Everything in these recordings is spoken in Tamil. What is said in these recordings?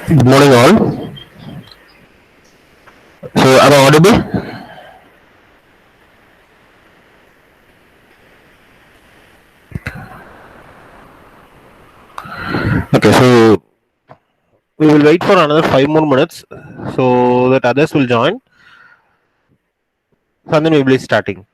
Good morning, all. So, am I audible? Okay, so we will wait for another 5 more minutes so that others will join, and then we will be starting.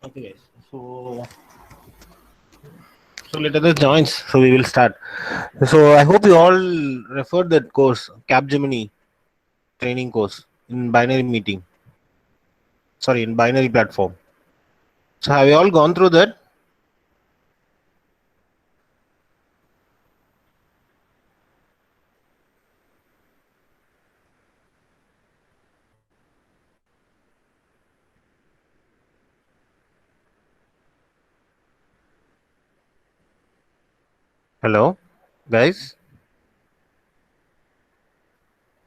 Okay, guys. So let us join. So we will start. So I hope you all referred that course, Capgemini training course in binary meeting. Sorry, in binary platform. So have you all gone through that? Hello, guys.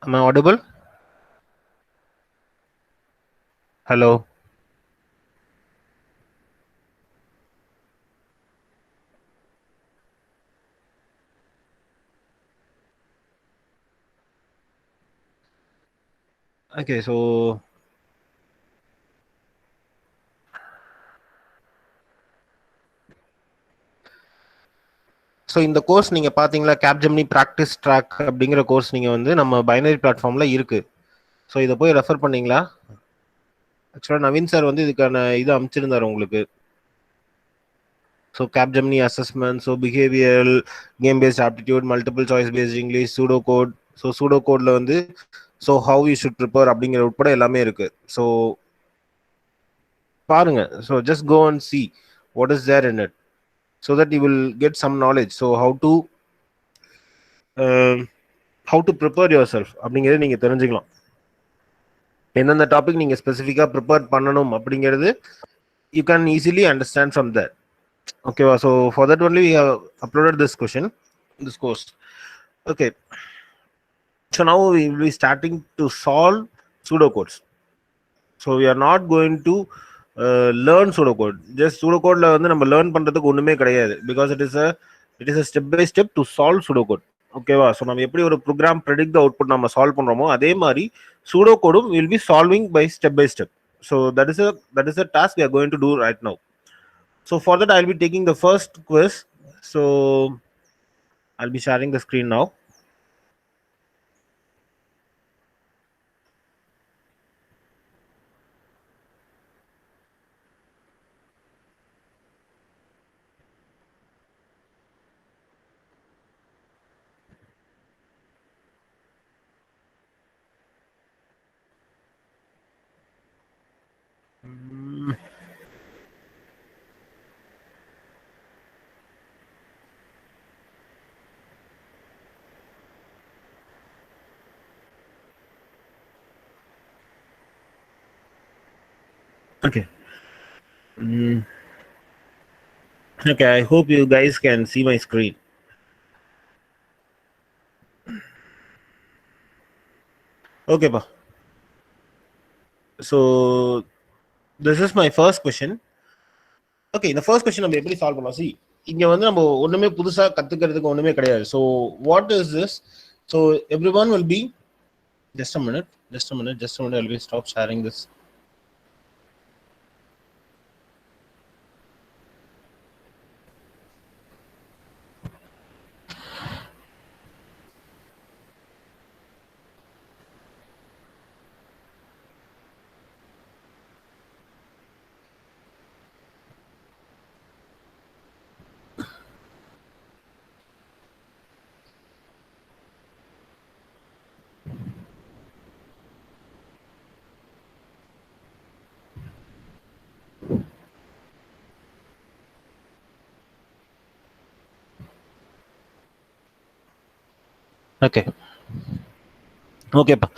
Am I audible? Hello. Okay, so இந்த கோர்ஸ் நீங்கள் பார்த்தீங்களா, கேப்ஜெமினி ப்ராக்டிஸ் ட்ராக் அப்படிங்கிற கோர்ஸ் நீங்கள் வந்து நம்ம பைனரி பிளாட்ஃபார்மில் இருக்குது. ஸோ இதை போய் ரெஃபர் பண்ணீங்களா? ஆக்சுவலாக நவீன் சார் வந்து இதுக்கான இது அமைச்சிருந்தார் உங்களுக்கு. So Capgemini assessment, so behavioural, game based aptitude, multiple choice based English, pseudo code. So pseudo கோடில் வந்து so how you should prepare அப்படிங்கிற உட்பட எல்லாமே இருக்குது. ஸோ பாருங்க. So just go and see what is there in it, so that you will get some knowledge. So how to prepare yourself அப்படிங்கிறது நீங்கள் தெரிஞ்சுக்கலாம். எந்தெந்த டாபிக் நீங்கள் ஸ்பெசிஃபிக்காக ப்ரிப்பேர் பண்ணணும் அப்படிங்கிறது you can easily understand from that. ஓகேவா? So for that only we have uploaded this question, this course. Okay, so now we will be starting to solve pseudocodes. So we are not going to learn pseudocode. Just pseudocode la வந்து நம்ம லேர்ன் பண்றதுக்கு ஒண்ணுமே கிடையாது, because it is a step by step to solve pseudocode. ஓகேவா? ஸோ நம்ம எப்படி ஒரு ப்ரோக்ராம் ப்ரெடிக்ட் அவுட்புட் நம்ம சால்வ் பண்றோமோ அதே மாதிரி pseudocode will be solving by step by step. So that is a task we are going to do right now. So for that I'll be taking the first quiz. So I'll be sharing the screen now. Okay. Okay, I hope you guys can see my screen. Okay, pa. So this is my first question. Okay, the first question நம்ம எப்படி சால்வ் பண்ணலாம்? See, இங்க வந்து நம்ம ஒண்ணுமே புதுசா கத்துக்கிறதுக்கு ஒண்ணுமே கிடையாது. So what is this? So everyone will be, just a minute, I'll be stop sharing this. Okay. Okay, pa.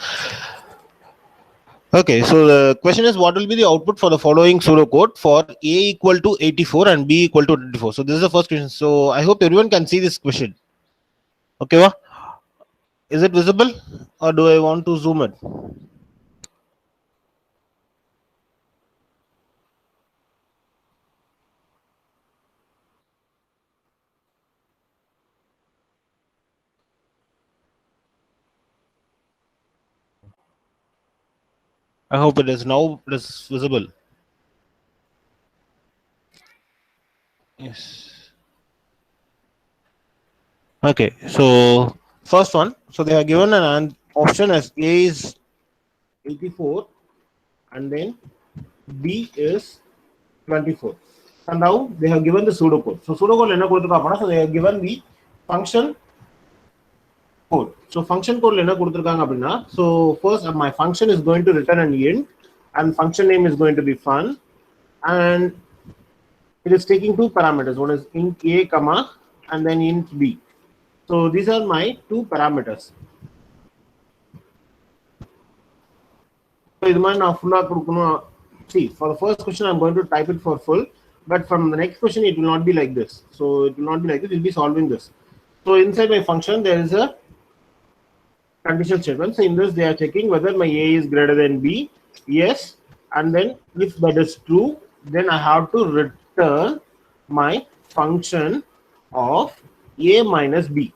Okay, so the question is, what will be the output for the following pseudocode for A equal to 84 and B equal to 24? So this is the first question. So I hope everyone can see this question. Okay, wa? Is it visible or do I want to zoom it? I hope it is now. It is visible. Yes. Okay. So first one. So they are given an option as A is 84, and then B is 24. And now they have given the pseudocode. So pseudocode enna kuduthirukanga, so they have given the function code. So function code enna kuduthirukanga appadina, so first my function is going to return an int and function name is going to be fun, and it is taking two parameters. One is int a comma and then int b. So these are my two parameters. So see, for the first question I'm going to type it for full, but from the next question it will not be like this. So it will not be like this, it will be solving this. So inside my function there is a conditional statement. So in this they are checking whether my a is greater than b. Yes, and then if that is true, then I have to return my function of a minus b.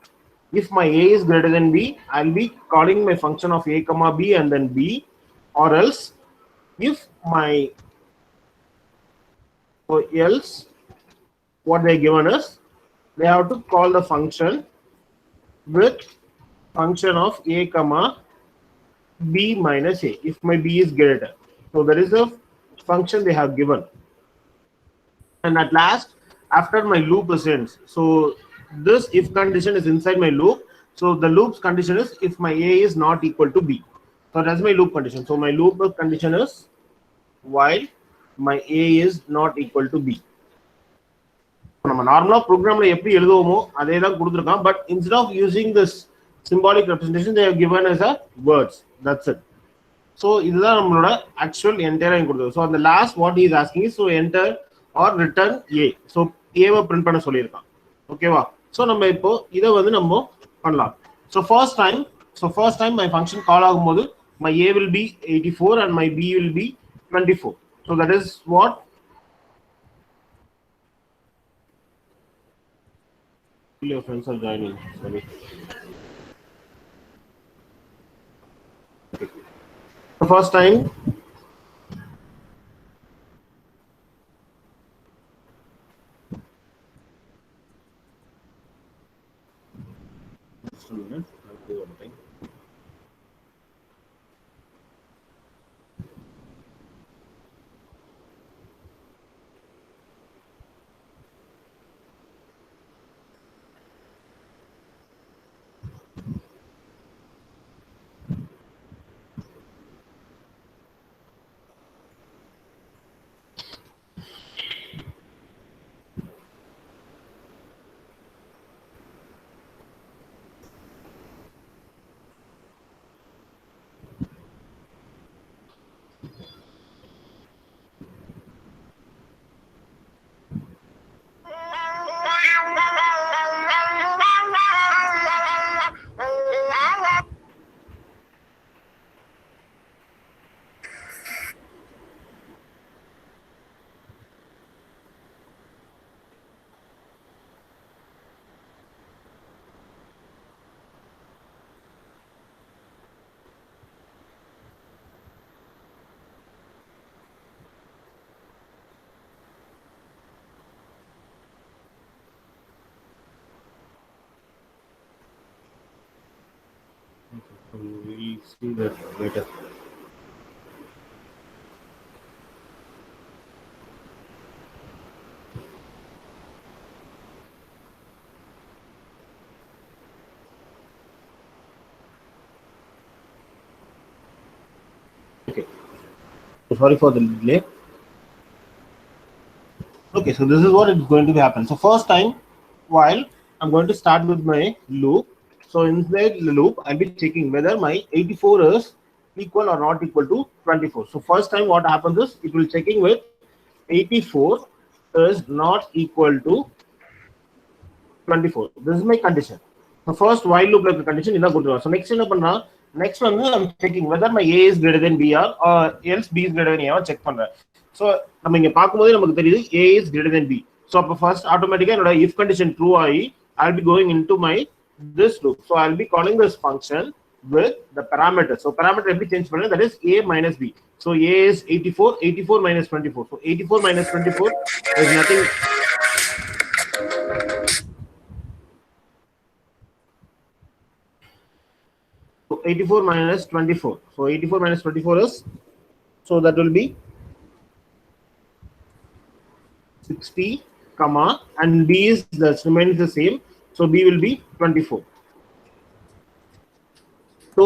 If my a is greater than b, I'll be calling my function of a comma b and then b, or else if my what they given us, they have to call the function with function of a comma b minus a if my b is greater. So there is a function they have given, and at last after my loop is ends, so this if condition is inside my loop. So the loop's condition is if my a is not equal to b. So that's my loop condition. So my loop condition is while my a is not equal to b. நம்ம நார்மலா ப்ரோக்ராம்ல எப்படி எழுதுவோமோ அதே தான் கொடுத்திருக்கான், but instead of using this symbolic representation they have given as a words. That's it. So இதுதான் நம்மளோட actual entire கொடுத்தது. So the last what he is asking is so enter or return a. So a why print பண்ண சொல்லியிருக்கான். ஓகேவா? So நம்ம இப்போ இதை வந்து நம்ம பண்ணலாம். So first time my function call ஆகும்போது my a will be 84 and my b will be 24. So that is what your friends are joining. Sorry. Okay. The first time just a minute. I'll do one thing. We'll see that later. Okay. Sorry for the delay. Okay, so this is what is going to happen. So first time, while I'm going to start with my loop. So inside the loop, I'll be checking whether my 84 is equal or not equal to 24. So first time what happens is it will checking with 84 is not equal to 24. This is my condition. The first while loop like condition is good. So next next one I'm checking whether my a is greater than b or else b is greater than a. Check பண்றேன். So நம்ம இங்க பாக்கும்போது நமக்கு தெரியுது a is greater than b. So first automatically என்னோட if condition true ஆகி I'll be going into my this loop. So I'll be calling this function with the parameter. So parameter every change பண்ணேன், that is a minus b. So a is 84 minus 24. So 84 minus 24 is nothing. So 84 minus 24. So 84 minus 24 is, so that will be 60 comma and b is that remains the same, so b will be 24. So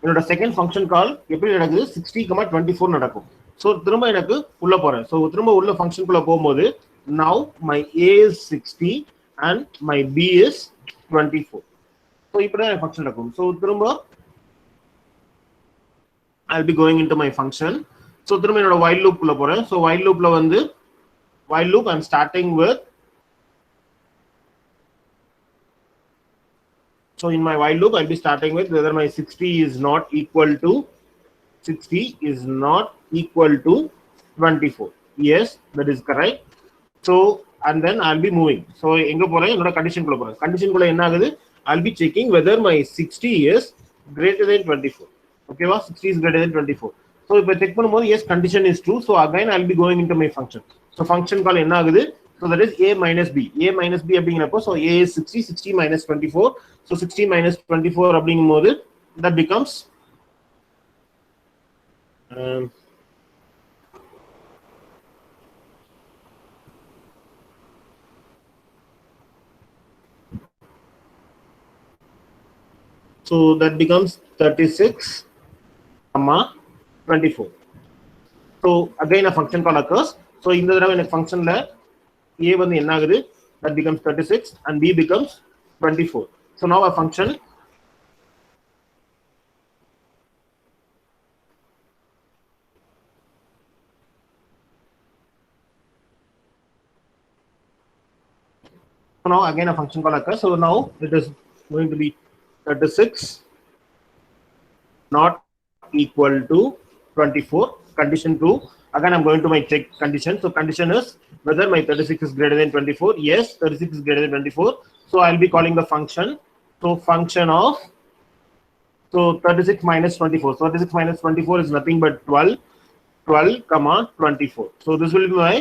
என்னோட செகண்ட் ஃபங்க்ஷன் கால் எப்படி நடக்குது 60, 24 நடக்கும். ஸோ திரும்ப எனக்கு உள்ள போறேன். ஸோ திரும்ப உள்ள ஃபங்க்ஷனுக்குள்ள போகும்போது now my a is 60 and my b is 24. So இப்படிதான் ஃபங்க்ஷன் நடக்கும். ஸோ திரும்ப I'll be going into my function. So திரும்ப என்னோட while loop உள்ள போறேன். ஸோ while loopல வந்து while loop I'm starting with, so in my while loop I'll be starting with whether my 60 is not equal to 24. Yes, that is correct. So and then I'll be moving. So எங்க போறேன், என்னோட கண்டிஷன் குள்ள போறேன். கண்டிஷன் குள்ள என்ன ஆகுது, I'll be checking whether my 60 is greater than 24. Okay va, 60 is greater than 24. So if I check பண்ணும்போது yes, condition is true. So again I'll be going into my function. So function call என்ன ஆகுது, so that is a minus b. A minus b அப்படிங்கறப்போ so a is 60, 60 minus 24. So 60 minus 24 அப்படிங்கும்போது that becomes so that becomes 36 comma 24. So again a function call occurs. So இந்த தடவை எனக்கு ஃபங்க்ஷன்ல a வந்து என்ன ஆகுது, that becomes 36 and b becomes 24. So now a function now again a function call occurs. So now it is going to be 36 not equal to 24. Condition true. Again I'm going to my check condition. So condition is whether my 36 is greater than 24. Yes, 36 is greater than 24. So I'll be calling the function. So function of, so 36 minus 24. So 36 minus 24 is nothing but 12 comma 24. So this will be my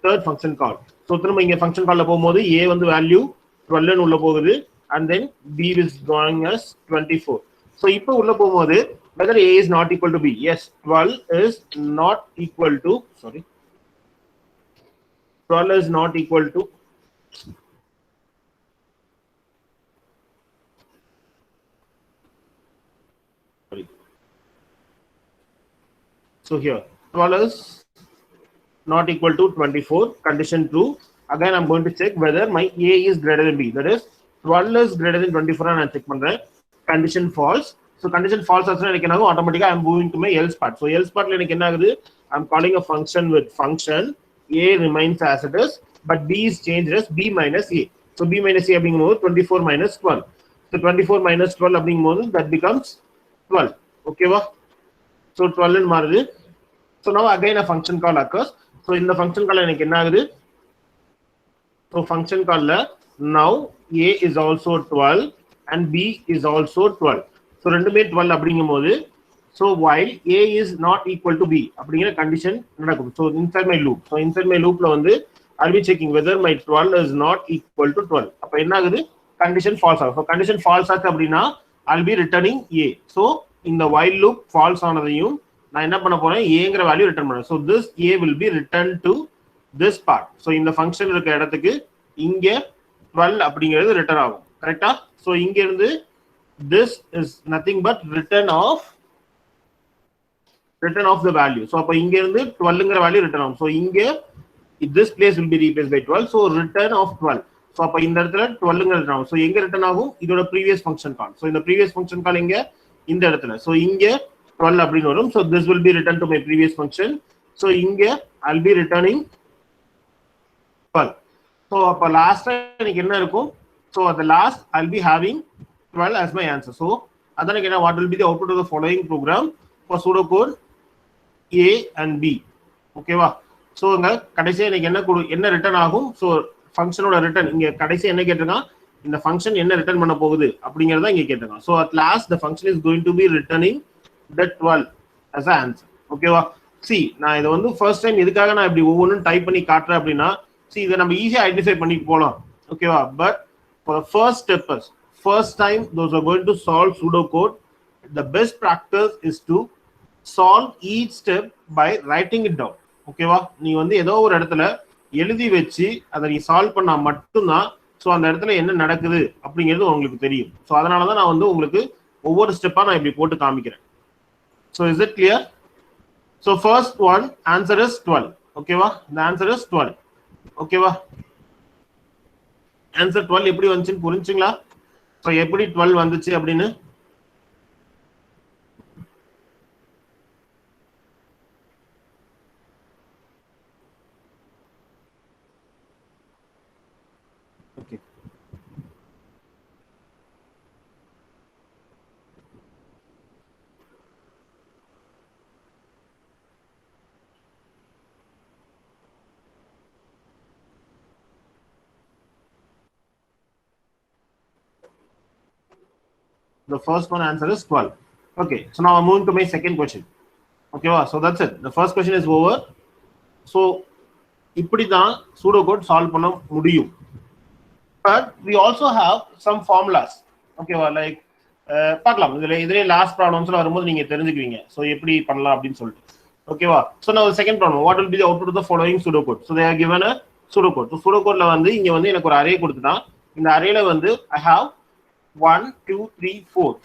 third function call. So திரும்ப இங்க function call போகும்போது a வந்து value 12 ன்னு உள்ள போகுது and then b is going as 24. So இப்போ உள்ள போகும்போது whether a is not equal to b. Yes, 12 is not equal to 12 is not equal to so here 12 is not equal to 24. Condition true. Again I'm going to check whether my a is greater than b. That is 12 is greater than 24 and I check பண்றேன். Condition false. So condition false ஆச்சுனா எனக்கு என்ன ஆகும், automatically I'm moving to my else part. So else partல எனக்கு என்ன ஆகுது, I'm calling a function with function a remains as it is but b is changed as b minus a. So b minus a அப்படிங்கும்போது 24 minus 12. So 24 minus 12 அப்படிங்கும்போது that becomes 12. Okay va? So 12 ன்னு மாறுது. So now again a function call occurs. So in the function call எனக்கு என்ன ஆகுது, so function call la now a is also 12 and b is also 12. So ரெண்டுமே 12 அப்படிங்கும்போது so while a is not equal to b அப்படிங்கிற கண்டிஷன் நடக்கும். So inside my loop, so inside my loopல வந்து I'll be checking whether my 12 is not equal to 12. அப்ப என்ன ஆகுது, condition false ஆகும். So condition false ஆச்சு அப்படினா I'll be returning a. So இந்த while loop false ஆனதையும் நான் என்ன பண்ண போறேன், aங்கற வேல்யூ ரிட்டர்ன் பண்றேன். So this a will be returned to this part. So இந்த ஃபங்க்ஷன் இருக்க இடத்துக்கு இங்க 12 அப்படிங்கிறது ரிட்டர்ன் ஆகும். கரெக்ட்டா? So இங்க இருந்து this is nothing but return of the value. So அப்ப இங்க இருந்து 12ங்கற வேல்யூ ரிட்டர்ன் ஆகும். So இங்க this place will be replaced by 12. So return of 12. So அப்ப இந்த இடத்துல 12ங்கற ரிட்டர்ன் ஆகும். So எங்க ரிட்டர்ன் ஆகும், இதோட previous function call. So இந்த previous function call இங்க இந்த இடத்துல. So இங்க 12 அப்படின்னு வரும். So this will be returned to my previous function. So இங்க I'll be returning 12. So அப்ப லாஸ்டா எனக்கு என்ன இருக்கும், so at the last I'll be having 12 as my answer. So அதனால என்ன, what will be the output of the following program for pseudocode a and b. ஓகேவா? so இங்க கடைசியா எனக்கு என்ன ரிட்டர்ன் ஆகும், so ஃபங்க்ஷனோட ரிட்டர்ன் இங்க கடைசியா என்ன கேட்டிருக்கான், இந்த ஃபங்க்ஷன் என்ன ரிட்டர்ன் பண்ண போகுது அப்படிங்கறத இங்க கேட்டிருக்கான். so at last the function is going to be returning that 12 as an answer. ஓகேவா? see நான் இத வந்து ஃபர்ஸ்ட் டைம் எதுக்காக நான் இப்படி ஒவ்வொன்றும் டைப் பண்ணி காட்டுறேன் அப்படின்னா, see இத நம்ம ஈஸியா ஐடென்டிஃபை பண்ணி போலாம். ஓகேவா? But for the first step is first time those are going to solve pseudocode, the best practice is to solve each step by writing it down. ஓகேவா? நீ வந்து ஏதோ ஒரு இடத்துல எழுதி வச்சு அதை நீ சால்வ் பண்ணா மட்டும்தான் ஸோ அந்த இடத்துல என்ன நடக்குது அப்படிங்கிறது உங்களுக்கு தெரியும். ஸோ அதனால தான் நான் வந்து உங்களுக்கு ஒவ்வொரு ஸ்டெப்பாக நான் இப்படி போட்டு காமிக்கிறேன். So is it clear? So first one answer is 12. ஓகேவா? இந்த ஆன்சர் இஸ் 12. ஓகேவா? ஆன்சர் 12 எப்படி வந்துச்சுன்னு புரிஞ்சுங்களா? ஸோ எப்படி 12 வந்துச்சு அப்படின்னு okay. The first one answer is 12. Okay, so now I'm moving to my second question. Okay, so that's it. The first question is over. So இப்படி தான் pseudocode solve பண்ண முடியும். But we also have some formulas. Okay, like பார்க்கலாம். இதுல லாஸ்ட் ப்ராப்ளம்ஸ்ல வரும்போது நீங்க தெரிஞ்சுக்குவீங்க. So எப்படி பண்ணலாம் அப்படின்னு சொல்லிட்டு. ஓகேவா? So now the second problem, what will be the output of the following pseudocode? So they are given a pseudocode. So pseudocodeல வந்து இங்க வந்து எனக்கு ஒரு அரே கொடுத்துட்டான். இந்த அரேல வந்து I have 1 2 3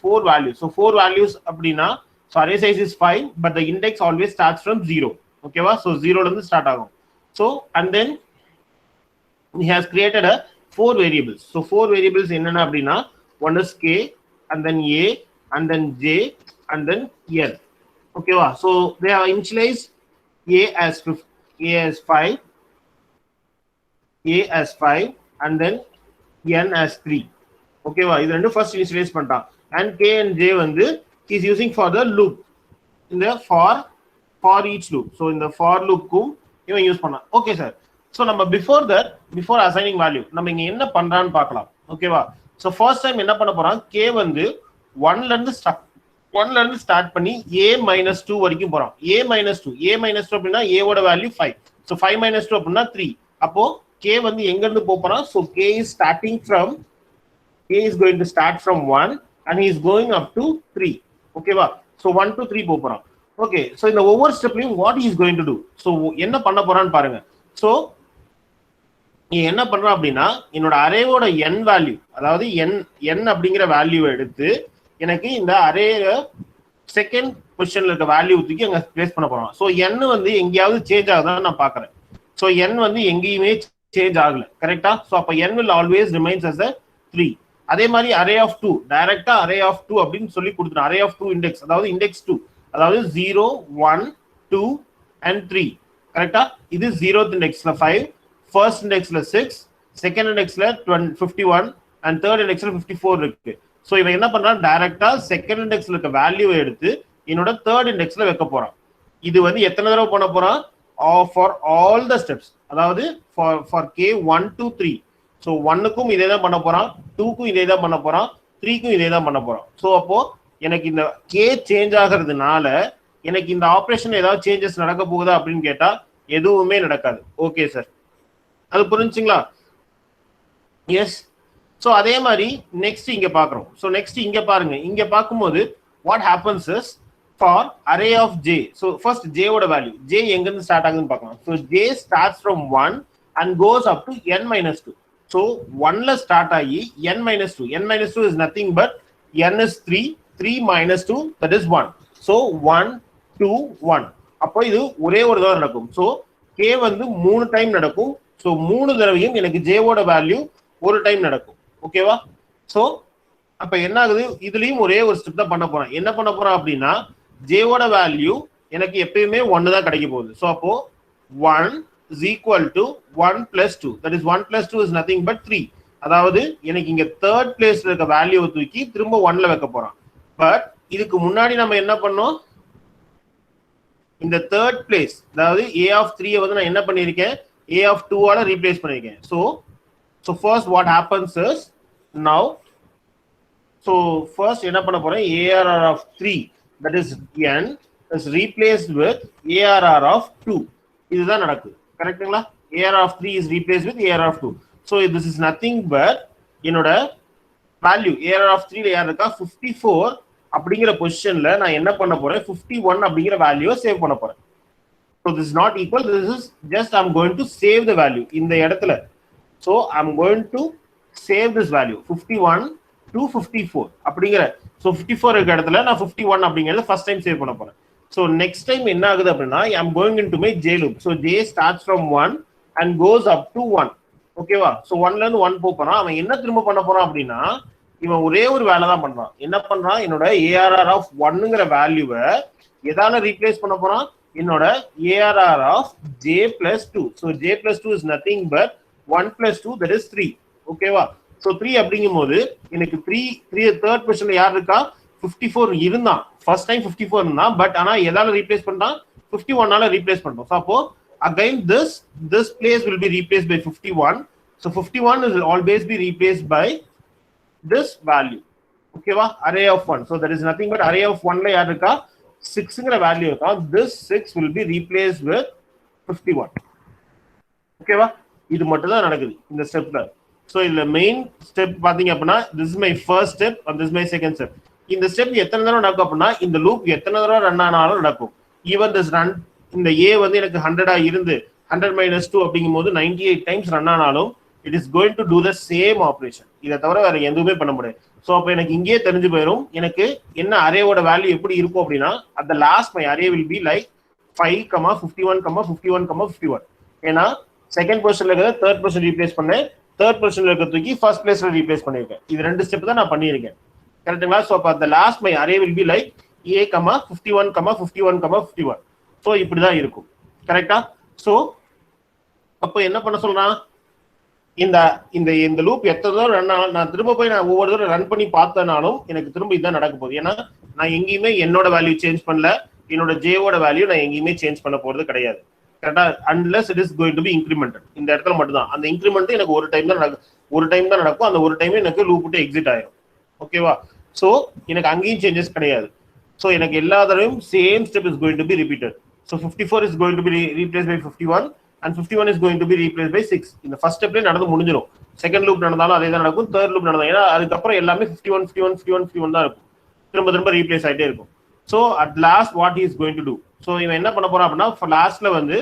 4 values. So 4 values அப்படினா so array size is 5 but the index always starts from 0. Okay va? So 0 ல இருந்து ஸ்டார்ட் ஆகும். So and then he has created a 4 variables. So 4 variables என்னன்னா அப்படினா one is k and then a and then j and then l. Okay va? So they have initialized a as 5 and then n as 3. ஓகேவா? இது ரெண்டு ஃபர்ஸ்ட் இனிஷியலைஸ் பண்ணிட்டான். அண்ட் k and j வந்து is using for the loop இந்த ஃபார் ஈச் லூப். ஸோ இந்த ஃபார் லூப்க்கும் இவன் யூஸ் பண்ணான். Okay sir. ஸோ நம்ம பிஃபோர் அசைனிங் வேல்யூ நம்ம இங்க என்ன பண்றான்னு பார்க்கலாம். ஓகேவா? ஸோ ஃபர்ஸ்ட் டைம் என்ன பண்ண போறான், k வந்து 1ல இருந்து ஸ்டார்ட் பண்ணி a - 2 வரைக்கும் போறான். a - 2 அப்படின்னா a ஓட வேல்யூ 5. ஸோ 5 - 2 அப்படின்னா 3. அப்போ k வந்து எங்க இருந்து போறான்? So k is starting from A is going to start from 1 and he is going up to 3. Okay va? So 1 to 3 போறான். Okay, so இந்த ஒவ்வொரு ஸ்டெப்லயும் what he is going to do? So என்ன பண்ண போறான்னு பாருங்க. So நீ என்ன பண்ற அப்படின்னா என்னோட அரேவோட n வேல்யூ, அதாவது n அப்படிங்கிற வேல்யூ எடுத்து எனக்கு இந்த அரேல செகண்ட் பொசிஷன்ல இருக்க வேல்யூ தூக்கி அங்க பிளேஸ் பண்ண போறோம். So n வந்து எங்கேயாவது சேஞ்ச் ஆகுதான்னு நான் பாக்குறேன். So n வந்து எங்கேயுமே சேஞ்ச் ஆகல. கரெக்டா? So அப்ப n will always remains as a 3. அதே மாதிரி அரே ஆஃப் 2 டைரக்டா அரே ஆஃப் 2 அப்படின்னு சொல்லி கொடுத்துறோம். அரே ஆஃப் 2 இண்டெக்ஸ், அதாவது இண்டெக்ஸ் 2, அதாவது 0 1 2 and 3. கரெக்டா? இது 0th இண்டெக்ஸ்ல 5, ஃபர்ஸ்ட் இண்டெக்ஸ்ல 6, செகண்ட் இண்டெக்ஸ்ல 51 and தேர்ட் இண்டெக்ஸ்ல 54 இருக்கு. சோ இவன் என்ன பண்றான், டைரக்டா செகண்ட் இண்டெக்ஸ்ல இருக்க வேல்யூவை எடுத்து என்னோட தேர்ட் இண்டெக்ஸ்ல வைக்க போறான். இது வந்து எத்தனை தடவை பண்ண போறான்? ஃபார் ஆல் த ஸ்டெப்ஸ், அதாவது ஃபார் k 1 2 3. ஸோ 1க்கும் இதே தான் பண்ண போறான், 2க்கும் இதே தான் பண்ண போறான், 3க்கும் இதே தான் பண்ண போறான். ஸோ அப்போ எனக்கு இந்த கே சேஞ்ச் ஆகிறதுனால எனக்கு இந்த ஆப்ரேஷன் ஏதாவது சேஞ்சஸ் நடக்க போகுதா அப்படின்னு கேட்டா எதுவுமே நடக்காது. ஓகே சார், அது புரிஞ்சுங்களா? எஸ். ஸோ அதே மாதிரி நெக்ஸ்ட் இங்க பாக்குறோம். ஸோ நெக்ஸ்ட் இங்க பாருங்க, இங்க பார்க்கும்போது what happens is for array of J. So first J ஓட வேல்யூ, ஜே எங்க இருந்து ஸ்டார்ட் ஆகுதுன்னு பார்க்கலாம். So J starts from 1 and goes up to n - 2. So 1ல ஸ்டார்ட் ஆகி n - 2. n - 2 is nothing but n is 3, 3 - 2 that is 1. So 1 2 1. அப்போ இது ஒரே ஒரு தடவை நடக்கும். ஸோ k வந்து 3 டைம் நடக்கும். ஸோ 3 தடவையும் எனக்கு j ஓட வேல்யூ ஒரு டைம் நடக்கும். ஓகேவா? ஸோ அப்ப என்ன ஆகுது, இதுலயும் ஒரே ஒரு ஸ்டெப் தான் பண்ண போறேன். என்ன பண்ண போறேன் அப்படின்னா j ஓட வேல்யூ எனக்கு எப்பயுமே 1 தான் கிடைக்க போகுது. ஸோ அப்போ 1 is equal to 1 plus 2. That is 1 plus 2 is nothing but 3. அதாவது எனக்கு இங்க தேர்ட் பிளேஸ்ல இருக்க வேல்யூவை தூக்கி திரும்ப 1ல வைக்க போறான். பட் இதுக்கு முன்னாடி நம்ம என்ன பண்ணோம், இந்த தேர்ட் பிளேஸ், அதாவது a of 3 வந்து நான் என்ன பண்ணிருக்கேன், a of 2 ஆல ரீப்ளேஸ் பண்ணிருக்கேன். So first what happens is now, so first என்ன பண்ண போறேன், arr of 3 that is n is replaced with arr of 2. இதுதான் நடக்குது. கரெக்ட்டுங்களா? arr of 3 is replaced with arr of 2. So this is nothing but என்னோட வேல்யூ arr of 3 ல யார் இருக்கா, 54 அப்படிங்கிற பொசிஷன்ல நான் என்ன பண்ண போறேன், 51 அப்படிங்கிற வேல்யூவை சேவ் பண்ண போறேன். So this is not equal, this is just I'm going to save the value இந்த இடத்துல. So I'm going to save this value 51 to 54 அப்படிங்கிற. So 54 இருக்க இடத்துல நான் 51 அப்படிங்கறத first time save பண்ண போறேன். So next time என்ன ஆகுது அப்படின்னா I'm going into my j loop. So j starts from 1 and goes up to 1. ஓகேவா? So 1ல இருந்து 1 போறான். அவன் என்ன திரும்ப பண்ண போறான் அப்படின்னா இவன் ஒரே ஒரு வேலை தான் பண்றான். என்ன பண்றான்? என்னோட ARR of 1ங்கற வேல்யூவை எதால ரீப்ளேஸ் பண்ண போறான்? என்னோட ARR of j plus 2. So j plus 2 is nothing but 1 plus 2, that is 3. ஓகேவா? So 3 அப்படிங்கும்போது எனக்கு 3 தேர்ட் பொசிஷன்ல யார் இருக்கா? 54 இருந்தான். ஃபர்ஸ்ட் டைம் 54 இருந்தான். பட் ஆனா எதால ரீப்ளேஸ் பண்றான்? 51 ஆல ரீப்ளேஸ் பண்றோம். So அப்போ again this place will be replaced by 51. So 51 will always be replaced by this value. ஓகேவா? array of 1. So there is nothing but array of 1ல யார் இருக்கா? 6ங்கற வேல்யூ இருக்கா. This 6 will be replaced with 51. ஓகேவா? இது மட்டும் தான் நடக்குது இந்த ஸ்டெப்ல. சோ இதுல மெயின் ஸ்டெப் பாத்தீங்க அப்படின்னா this is my first step and this is my second step. இந்த ஸ்டெப் எத்தனை தடவை நடக்கும் அப்படின்னா இந்த லூப் எத்தனை தடவை ரன் ஆனாலும் நடக்கும். ஈவன் this run இந்த a வந்து எனக்கு 100 இருந்து 100 minus 2 அப்படிங்கும்போது 98 டைம்ஸ் ரன் ஆனாலும் it is going to do the same operation. இதை தவிர வேற எதுவுமே பண்ண முடியாது. சோ அப்ப எனக்கு இங்கேயே தெரிஞ்சு போயிடும் எனக்கு என்ன அரேவோட வேல்யூ எப்படி இருக்கும் அப்படின்னா at the last my array will be like 5, 51, 51, 51. ஏன்னா செகண்ட் பொசிஷன்ல இருக்க தேர்ட் பொசிஷன் ரீப்ளேஸ் பண்ணேன். தேர்ட் பொசிஷன்ல இருக்க தூக்கி ஃபர்ஸ்ட் பிளேஸ்ல ரீப்ளேஸ் பண்ணிருக்கேன். இது ரெண்டு ஸ்டெப் தான் நான் பண்ணியிருக்கேன். கரெக்ட்டுங்களா? சோ அப்ப the last my array will be like a, 51, 51, 51. So இப்படி தான் இருக்கும். கரெக்ட்டா? சோ அப்ப என்ன பண்ண சொல்றான்? இந்த இந்த இந்த லூப் எத்தனை தடவை ரன் ஆனாலும் நான் திரும்ப போய் நான் ஒவ்வொரு தடவை ரன் பண்ணி பார்த்தனாலும் எனக்கு திரும்ப இதுதான் நடக்க போகுது. ஏன்னா நான் எங்கேயுமே என்னோட வேல்யூ சேஞ்ச் பண்ணல, என்னோட ஜேவோட வேல்யூ நான் எங்கேயுமே சேஞ்ச் பண்ண போறது கிடையாது. கரெக்டா? Unless it is going to be incremented. இந்த இடத்துல மட்டும் தான் அந்த இன்கிரிமெண்ட் எனக்கு ஒரு டைம் தான் நடக்கும். அந்த ஒரு டைம் எனக்கு லூப் விட்டு எக்ஸிட் ஆயிடும். ஓகேவா? சோ எனக்கு அங்கேயும் சேஞ்சஸ் கிடையாது. சோ எனக்கு எல்லா தடவையும் same step is going to be repeated. So 54 is going to be replaced by 51 and 51 is going to be replaced by 6. இந்த ஃபர்ஸ்ட் ஸ்டெப்ல நடந்து முடிஞ்சிரும். செகண்ட் லூப் நடந்தாலும் அதே தான் நடக்கும். தேர்ட் லூப் நடந்தாலும் ஏன்னா அதுக்கு அப்புறம் எல்லாமே 51 51 51 51 தான் இருக்கும். திரும்ப ரீப்ளேஸ் ஆயிட்டே இருக்கும். So at last what he is going to do? So இவன் என்ன பண்ண போறான் அப்படின்னா லாஸ்ட்ல வந்து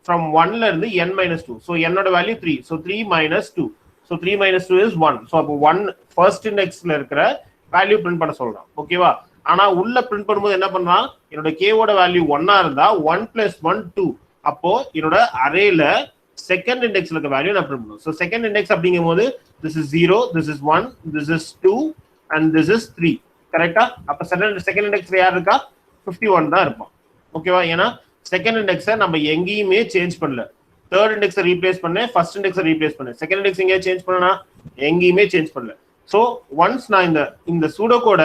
from 1ல இருந்து n minus 2. சோ என்னோட value 3. So 3 minus 2. So 3 minus 2 is 1. So அப்போ 1 ஃபர்ஸ்ட் இண்டெக்ஸ்ல இருக்கிற வேல்யூ பிரிண்ட் பண்ண சொல்றான். ஓகேவா? ஆனா உள்ள பிரிண்ட் பண்ணும்போது என்ன பண்றான்? என்னோட k ஓட வேல்யூ 1 இருந்தா 1 plus 1 2. அப்போ என்னோட அரேல செகண்ட் இண்டெக்ஸ்ல இருக்க வேல்யூ நான் பிரிண்ட் பண்ணுவேன். சோ செகண்ட் இண்டெக்ஸ் அப்படிங்கும்போது this is 0, this is 1, this is 2 and this is 3. கரெக்ட்டா? அப்ப செகண்ட் இண்டெக்ஸ்ல யார் இருக்கா? 51 தான் இருப்பான். ஓகேவா? ஏன்னா செகண்ட் இண்டெக்ஸை நம்ம எங்கேயுமே சேஞ்ச் பண்ணல. தேர்ட் இண்டெக்ஸை ரீப்ளேஸ் பண்ணேன், ஃபர்ஸ்ட் இண்டெக்ஸை ரீப்ளேஸ் பண்ணேன். செகண்ட் இண்டெக்ஸ் எங்கேயா சேஞ்ச் பண்ணனா? எங்கேயுமே சேஞ்ச் பண்ணல. சோ ஒன்ஸ் நான் இந்த சூடோ கோட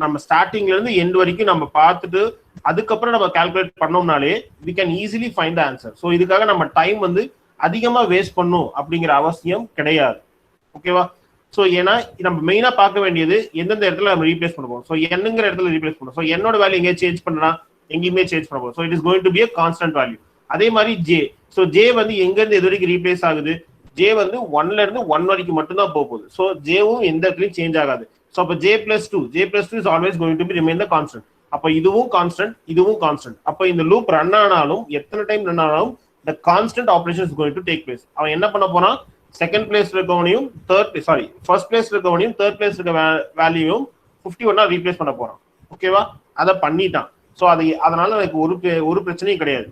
நம்ம ஸ்டார்டிங்ல இருந்து எண்ட் வரைக்கும் நம்ம பார்த்துட்டு அதுக்கப்புறம் நம்ம கால்குலேட் பண்ணோம்னாலே we can easily find the answer. So இதுக்காக நம்ம டைம் வந்து அதிகமா வேஸ்ட் பண்ணும் அப்படிங்கிற அவசியம் கிடையாது. ஓகேவா? சோ ஏன்னா நம்ம மெயினா பார்க்க வேண்டியது எந்தெந்த இடத்துல நம்ம ரீப்ளேஸ் பண்ணுவோம். சோ என்னங்கிற இடத்துல ரீப்ளேஸ் பண்ணுவோம். சோ என்னோட வேல்யூ எங்கே சேஞ்ச் பண்ணனா எங்கேயுமே சேஞ்ச் பண்ணுவோம். So it is going to be a constant value. அதே மாதிரி ஜே. சோ ஜே வந்து எங்க இருந்து எது வரைக்கும் ரீப்ளேஸ் ஆகுது? ஜே வந்து 1ல இருந்து 1 வரைக்கும் மட்டும் தான் போகுது. சோ ஜேவும் எந்த இடத்துலயும் சேஞ்ச் ஆகாது. சோ அப்ப j plus 2 is always going to be remain the constant. அப்ப இதுவும் கான்ஸ்டன்ட், இதுவும் கான்ஸ்டன்ட். அப்ப இந்த லூப் ரன் ஆனாலும் எத்தனை டைம் ரன் ஆனாலும் the constant operation is going to take place. அவன் என்ன பண்ண போறான்? செகண்ட் பிளேஸ்ல இருக்கவனையும் ஃபர்ஸ்ட் பிளேஸ்ல இருக்கவனையும் தேர்ட் பிளேஸ்ல இருக்க வேல்யூவும் 51 ரீப்ளேஸ் பண்ண போறான். ஓகேவா? அத பண்ணிட்டான். சோ அதனால எனக்கு ஒரு பிரச்சனையும் கிடையாது.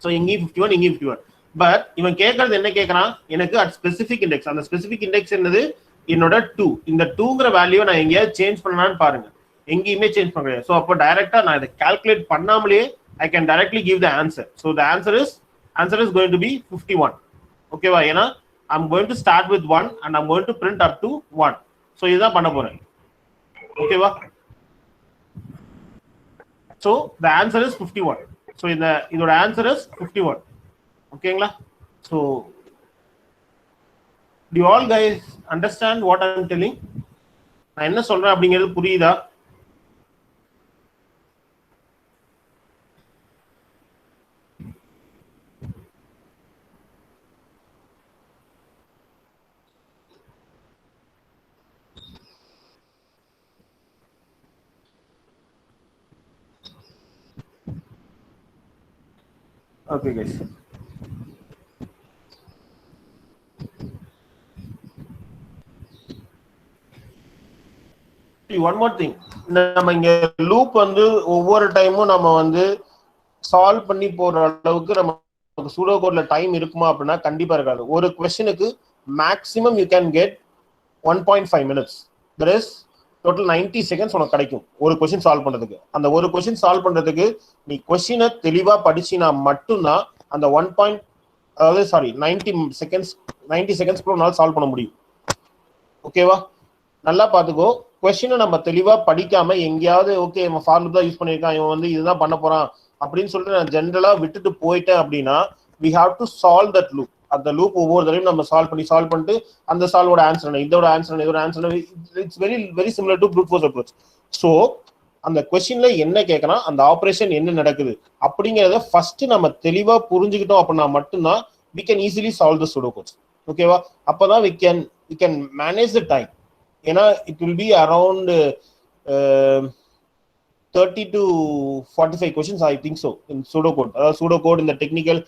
சோ இங்கேயும் 51 இங்கேயும் 51. பட் இவன் கேட்கறது என்ன கேட்கறான்? எனக்கு அட் ஸ்பெசிபிக் இண்டெக்ஸ். அந்த ஸ்பெசிபிக் இண்டெக்ஸ் என்னது? என்னோட 2. இந்த 2ங்கற வேல்யூவை நான் எங்கேயாவது சேஞ்ச் பண்ணலான்னு பாருங்க. எங்கேயுமே சேஞ்ச் பண்ண முடியாது. ஸோ அப்போ டைரக்டா நான் இதை கால்குலேட் பண்ணாமலே I can directly give the answer. So the answer is going to be 51. ஓகேவா? ஏன்னா I'm going to start with 1 and I'm going to print up to 1. So இதுதான் பண்ண போறேன். ஓகேவா? So the answer is 51. So இதோட ஆன்சர் இஸ் 51. ஓகேங்களா? So do you all guys understand what I am telling? நான் என்ன சொல்றேன் அப்படிங்கிறது புரியுதா? Okay, guys. One more thing. நம்ம இங்க லூப் வந்து ஒவ்வொரு டைமும் நம்ம வந்து சால்வ் பண்ணி போற அளவுக்கு நமக்கு சூடோ கோட்ல டைம் இருக்குமா அப்படின்னா கண்டிப்பா இருக்காது. ஒரு கொஸ்டினுக்கு maximum you can get 1.5 minutes. There is total 90 seconds உனக்கு கிடைக்கும் ஒரு கொஸ்டின் சால்வ் பண்றதுக்கு. அந்த ஒரு கொஸ்டின் சால்வ் பண்றதுக்கு நீ கொஸ்டினை தெளிவா படிச்சினா மட்டும்தான் அந்த 90 seconds உன்னால சால்வ் பண்ண முடியும். ஓகேவா? நல்லா பாத்துக்கோ. கொஸ்டினை நம்ம தெளிவா படிக்காம எங்கேயாவது ஓகே இவன் ஃபார்முலா தான் யூஸ் பண்ணியிருக்கான், இவன் வந்து இதுதான் பண்ண போறான் அப்படின்னு சொல்லிட்டு நான் ஜென்ரலா விட்டுட்டு போயிட்டேன் அப்படின்னா we have to solve that loop. அந்த லூப் ஒவ்வொரு தடவையும் நம்ம சால்வ் பண்ணிட்டு அந்த சால்வோட ஆன்சர் என்ன, இதோட answer it's very very similar to fruit force approach. So அந்த கொஸ்டின்ல என்ன கேட்கணும், அந்த ஆப்ரேஷன் என்ன நடக்குது அப்படிங்கிறத ஃபர்ஸ்ட் நம்ம தெளிவா புரிஞ்சுக்கிட்டோம் அப்படின்னா மட்டும்தான் we can easily solve the pseudocodes. ஓகேவா? அப்பதான் we can manage the time. ஏன்னா it will be around 30 to 45 questions I think so in pseudocode. அதாவது pseudocode இந்த டெக்னிக்கல்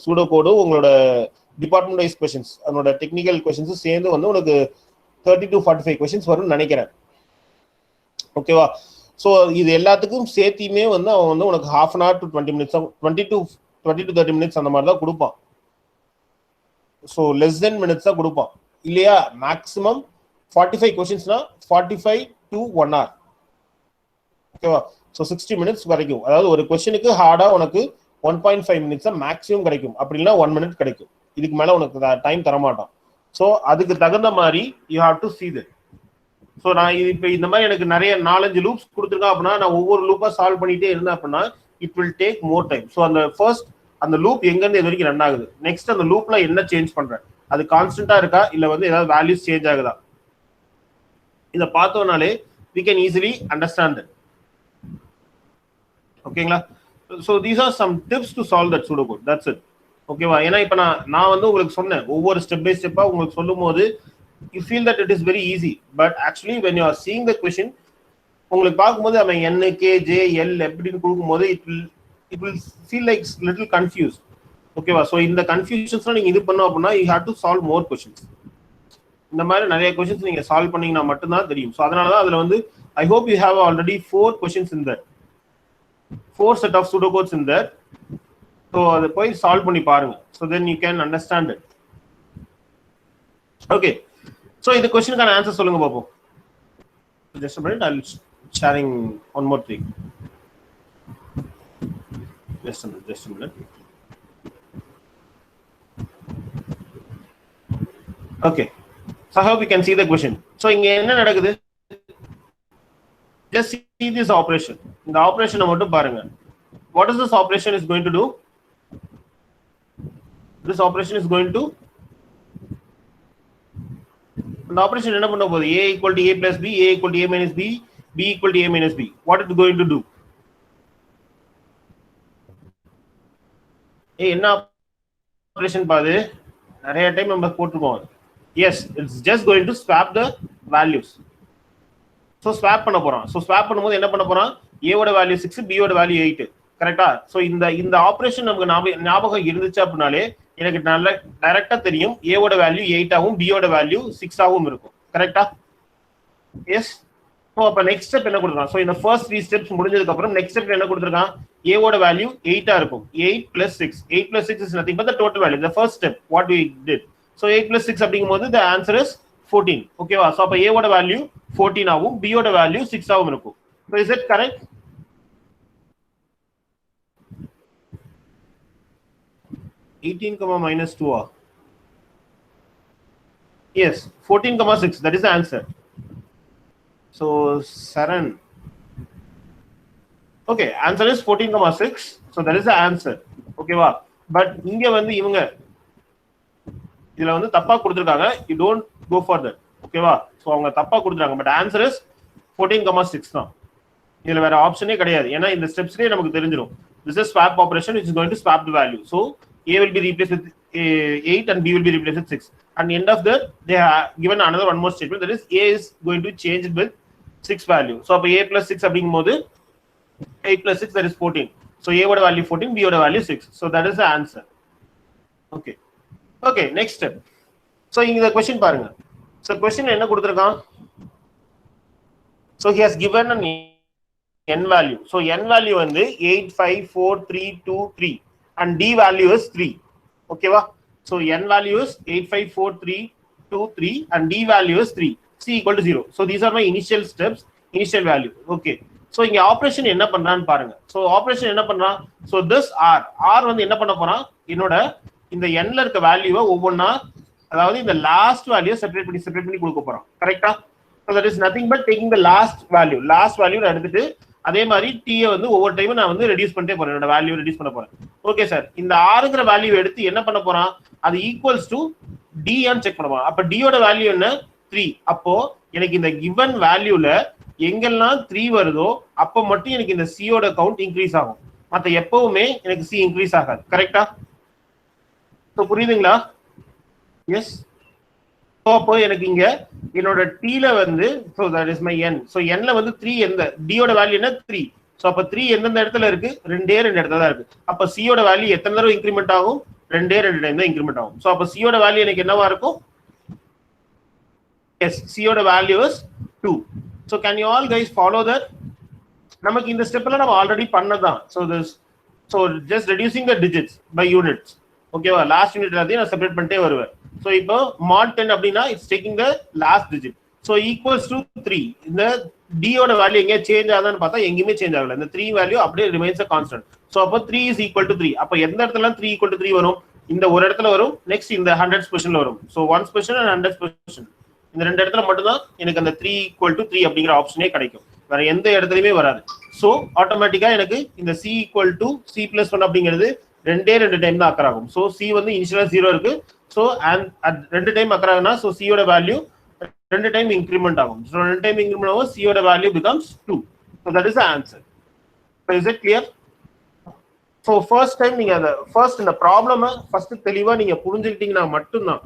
pseudocode உங்களோட டிபார்ட்மெண்ட் வைஸ் கொஸ்டின்ஸ் அதனோட டெக்னிக்கல் கொஸ்டின்ஸ் சேர்ந்து வந்து உனக்கு 30 to 45 கொஸ்டின்ஸ் வரும்னு நினைக்கிறேன். ஓகேவா? ஸோ இது எல்லாத்துக்கும் சேர்த்தியுமே வந்து அவன் வந்து உனக்கு half an hour to 20 minutes 20 to 30 minutes அந்த மாதிரி தான் கொடுப்பான். ஸோ லெஸ் தென் மினிட்ஸ் தான் கொடுப்பான் இல்லையா? Maximum 45 கொஸ்டின்ஸ்னா 45 to 1 hour. ஓகேவா? ஸோ 60 minutes வரைக்கும், அதாவது ஒரு கொஸ்டினுக்கு ஹார்டா உனக்கு 1.5 minutes மேக்ஸிமம் கிடைக்கும். அப்படி இல்லைன்னா 1 minute கிடைக்கும். இதுக்கு மேல உனக்கு டைம் தரமாட்டான். ஸோ அதுக்கு தகுந்த மாதிரி you have to see that. So நான் இப்போ இந்த மாதிரி எனக்கு நிறைய 4-5 லூப்ஸ் கொடுத்துருக்கேன் அப்படின்னா நான் ஒவ்வொரு லூப்பா சால்வ் பண்ணிட்டே இருந்தேன் அப்படின்னா it will take more time. So அந்த ஃபர்ஸ்ட் அந்த லூப் எங்கேருந்து இது வரைக்கும் ரன் ஆகுது, நெக்ஸ்ட் அந்த லூப்ல என்ன சேஞ்ச் பண்றேன், அது கான்ஸ்டன்டா இருக்கா இல்லை வந்து ஏதாவது வேல்யூஸ் சேஞ்ச் ஆகுதா, இதை பார்த்தோம்னாலே we can easily understand it. ஓகேங்களா? so these are some tips to solve that pseudocode. That's it. ஓகேவா? ஏன்னா இப்போ நான் வந்து உங்களுக்கு சொன்னேன் ஒவ்வொரு ஸ்டெப் பை ஸ்டெப்பா உங்களுக்கு சொல்லும் போது you feel that it is very easy, but actually when you are seeing the question உங்களுக்கு பார்க்கும்போது அவன் n k j l எப்படின்னு கொடுக்கும்போது it will feel like little confused. ஓகேவா? ஸோ இந்த கன்ஃபியூஷன்ஸ்லாம் நீங்க இது பண்ணோம் அப்படின்னா you have to solve more questions. இந்த மாதிரி நிறைய கொஸ்டின்ஸ் நீங்க சால்வ் பண்ணீங்கன்னா மட்டும்தான் தெரியும். ஸோ அதனாலதான் அதுல வந்து I hope you have already 4 questions in that, 4 set of pseudocodes in that. So அதை போய் சால்வ் பண்ணி பாருங்க. So then you can understand it. Okay, so இந்த கொஸ்டினுக்கான ஆன்சர் சொல்லுங்க பாப்போம். Just minute, I will sharing one more thing. Just minute. Okay, so I hope you can see the question. So இங்க என்ன நடக்குது, just see this operation. இந்த operation மட்டும் பாருங்க. What is this operation is going to do? This operation is going to, the operation என்ன பண்ண போகுது, a equal to a plus b, a equal to a minus b, b equal to a minus b. What it is going to do? என்ன ஆபரேஷன் பாது, நிறைய டைம் நம்ம போட்டுருக்கோம். Yes, it's just going to swap the values. So swap பண்ண போறோம். So swap பண்ணும்போது என்ன பண்ண போறோம், a ஓட வேல்யூ 6, b ஓட வேல்யூ 8. கரெக்ட்டா? சோ இந்த ஆபரேஷன் நமக்கு ஞாபகம் இருந்துச்சு அப்படினாலே எனக்கு நல்ல டைரக்டா தெரியும் a ஓட வேல்யூ 8 ஆகும், b ஓட வேல்யூ 6 ஆகும் இருக்கும். கரெக்ட்டா? எஸ். சோ அப்ப நெக்ஸ்ட் ஸ்டெப் என்ன கொடுத்திருக்கான், சோ இந்த ஃபர்ஸ்ட் 3 ஸ்டெப்ஸ் முடிஞ்சதுக்கு அப்புறம் நெக்ஸ்ட் ஸ்டெப் என்ன கொடுத்திருக்கான், a ஓட வேல்யூ 8 ஆ இருக்கும். 8 + 6. 8 + 6 is nothing but the total value. The first step what we did. So 8 + 6 அப்படிங்கும்போது the answer is 14. ஓகேவா? சோ அப்ப a ஓட வேல்யூ 14 ஆகும், b ஓட வேல்யூ 6 ஆகும் இருக்கும். So is it correct? (18, -2) Yes, 14, 6, that is the answer. So Saran, okay, answer is 14, 6. So that is the answer. ஓகேவா? பட் இங்க வந்து இவங்க இதுல வந்து தப்பா கொடுத்திருக்காங்க. You don't go for that. ஓகேவா? சோ அவங்க தப்பா கொடுத்திருக்காங்க. பட் ஆன்சர் இஸ் 14, 6 தான். இதுல வேற ஆப்ஷனே கிடையாது. ஏன்னா இந்த ஸ்டெப்ஸ்லயே நமக்கு தெரிஞ்சிரும். This is swap operation which is going to swap the value. So a will be replaced with 8 and b will be replaced with 6. And end of that they have given another one more statement, that is a is going to change it with 6 value. So அப்ப a + 6 அப்படிங்கும்போது 8 + 6 that is 14. So A ஓட வேல்யூ 14, B ஓட value 6. So that is the answer. Okay. Okay, next step. So இந்த question பாருங்க. So question என்ன கொடுத்திருக்கான்? So he has given an n value. So n value வந்து 8 5 4 3 2 3 and d value is 3. Okay va? So n value is 8 5 4 3 2 3 and d value is 3. C equal to 0. So these are my initial steps, initial value. Okay. So இங்க ஆபரேஷன் என்ன பண்றான்னு பாருங்க. So ஆபரேஷன் என்ன பண்றான்? So this r வந்து என்ன பண்ண போறான்? என்னோட இந்த nல இருக்க வேல்யூவை ஒவ்வொண்ணா அதாவது இந்த லாஸ்ட் வேல்யூ செப்பரேட் பண்ணி கொடுக்க போறான். கரெக்ட்டா? So that is nothing but taking the last value எடுத்துட்டு அதே மாதிரி t வந்து ஒவ்வொரு டைம் நான் வந்து ரெடியூஸ் பண்ணிட்டே போறேன். என்னோட வேல்யூ ரெடியூஸ் பண்ண போறேன். Okay sir. இந்த rங்கற வேல்யூ எடுத்து என்ன பண்ண போறான்? அது ஈக்குவல்ஸ் டு d ன்னு செக் பண்ண போறான். அப்ப d ஓட வேல்யூ என்ன? 3. அப்போ எனக்கு இந்த given வேல்யூல எங்கெல்லாம் 3 வருதோ அப்ப மட்டும் எனக்கு இந்த c ஓட கவுண்ட் இன்க்ரீஸ் ஆகும். மத்த எப்பவுமே எனக்கு c இன்க்ரீஸ் ஆகாது. கரெக்ட்டா? சோ புரியுதுங்களா? எஸ். சோ அப்போ எனக்கு இங்க என்னோட t ல வந்து so that is my n. so n ல வந்து 3 எந்த d ஓட வேல்யூ என்ன 3. சோ அப்ப 3 எந்த இடத்துல இருக்கு? ரெண்டே இடத்துல தான் இருக்கு. அப்ப c ஓட வேல்யூ எத்தனை தடவை இன்கிரிமென்ட் ஆகும்? ரெண்டே டைம் தான் இன்கிரிமென்ட் ஆகும். சோ அப்ப c ஓட வேல்யூ எனக்கு என்னவா இருக்கும்? yes, c ஓட value is 2. so can you all guys follow that? நமக்கு இந்த ஸ்டெப்ல நம்ம ஆல்ரெடி பண்ணதான். so just reducing the digits by units. ஓகேவா? லாஸ்ட் யூனிட் எல்லாத்தையும் நான் செப்பரேட் பண்ணிட்டே வருவேன். சோ இப்போ mod 10 அப்படினா it's taking the last digit. So equals to 3. இந்த d ஓட வேல்யூ எங்க சேஞ்ச் ஆகுதான்னு பார்த்தா எங்கயுமே சேஞ்ச் ஆகல. இந்த 3 வேல்யூ அப்படியே ரிமைன்ஸ் a constant. சோ அப்ப 3 is equal to 3. அப்ப எந்த இடத்துல 3 equal to 3 வரும்? இந்த ஒரு இடத்துல வரும். நெக்ஸ்ட் இந்த 100th பொசிஷன்ல வரும். So 1st position and 100th position. இந்த ரெண்டு இடத்துல மட்டும் தான் எனக்கு அந்த 3 equal to 3 அப்படிங்கற ஆப்ஷனே கிடைக்கும். வேற எந்த இடத்துலயுமே வராது. சோ ஆட்டோமேட்டிக்கா எனக்கு இந்த c equal to c plus 1 அப்படிங்கிறது ரெண்டு டைம் தான் அக்கர் ஆகும். சோ c வந்து இனிஷியலா 0 இருக்கு. சோ and ரெண்டு டைம் அக்கர் ஆகுனா சோ c ஓட வேல்யூ ரெண்டு டைம் இன்கிரிமென்ட் ஆகும். சோ ரெண்டு டைம் இன்கிரிமென்ட் ஆகும் c ஓட value becomes 2. so that is the answer. so is it clear? so first time நீங்க அந்த first இந்த ப்ராப்ளமை first தெளிவா நீங்க புரிஞ்சுக்கிட்டீங்கன்னா மட்டும் தான்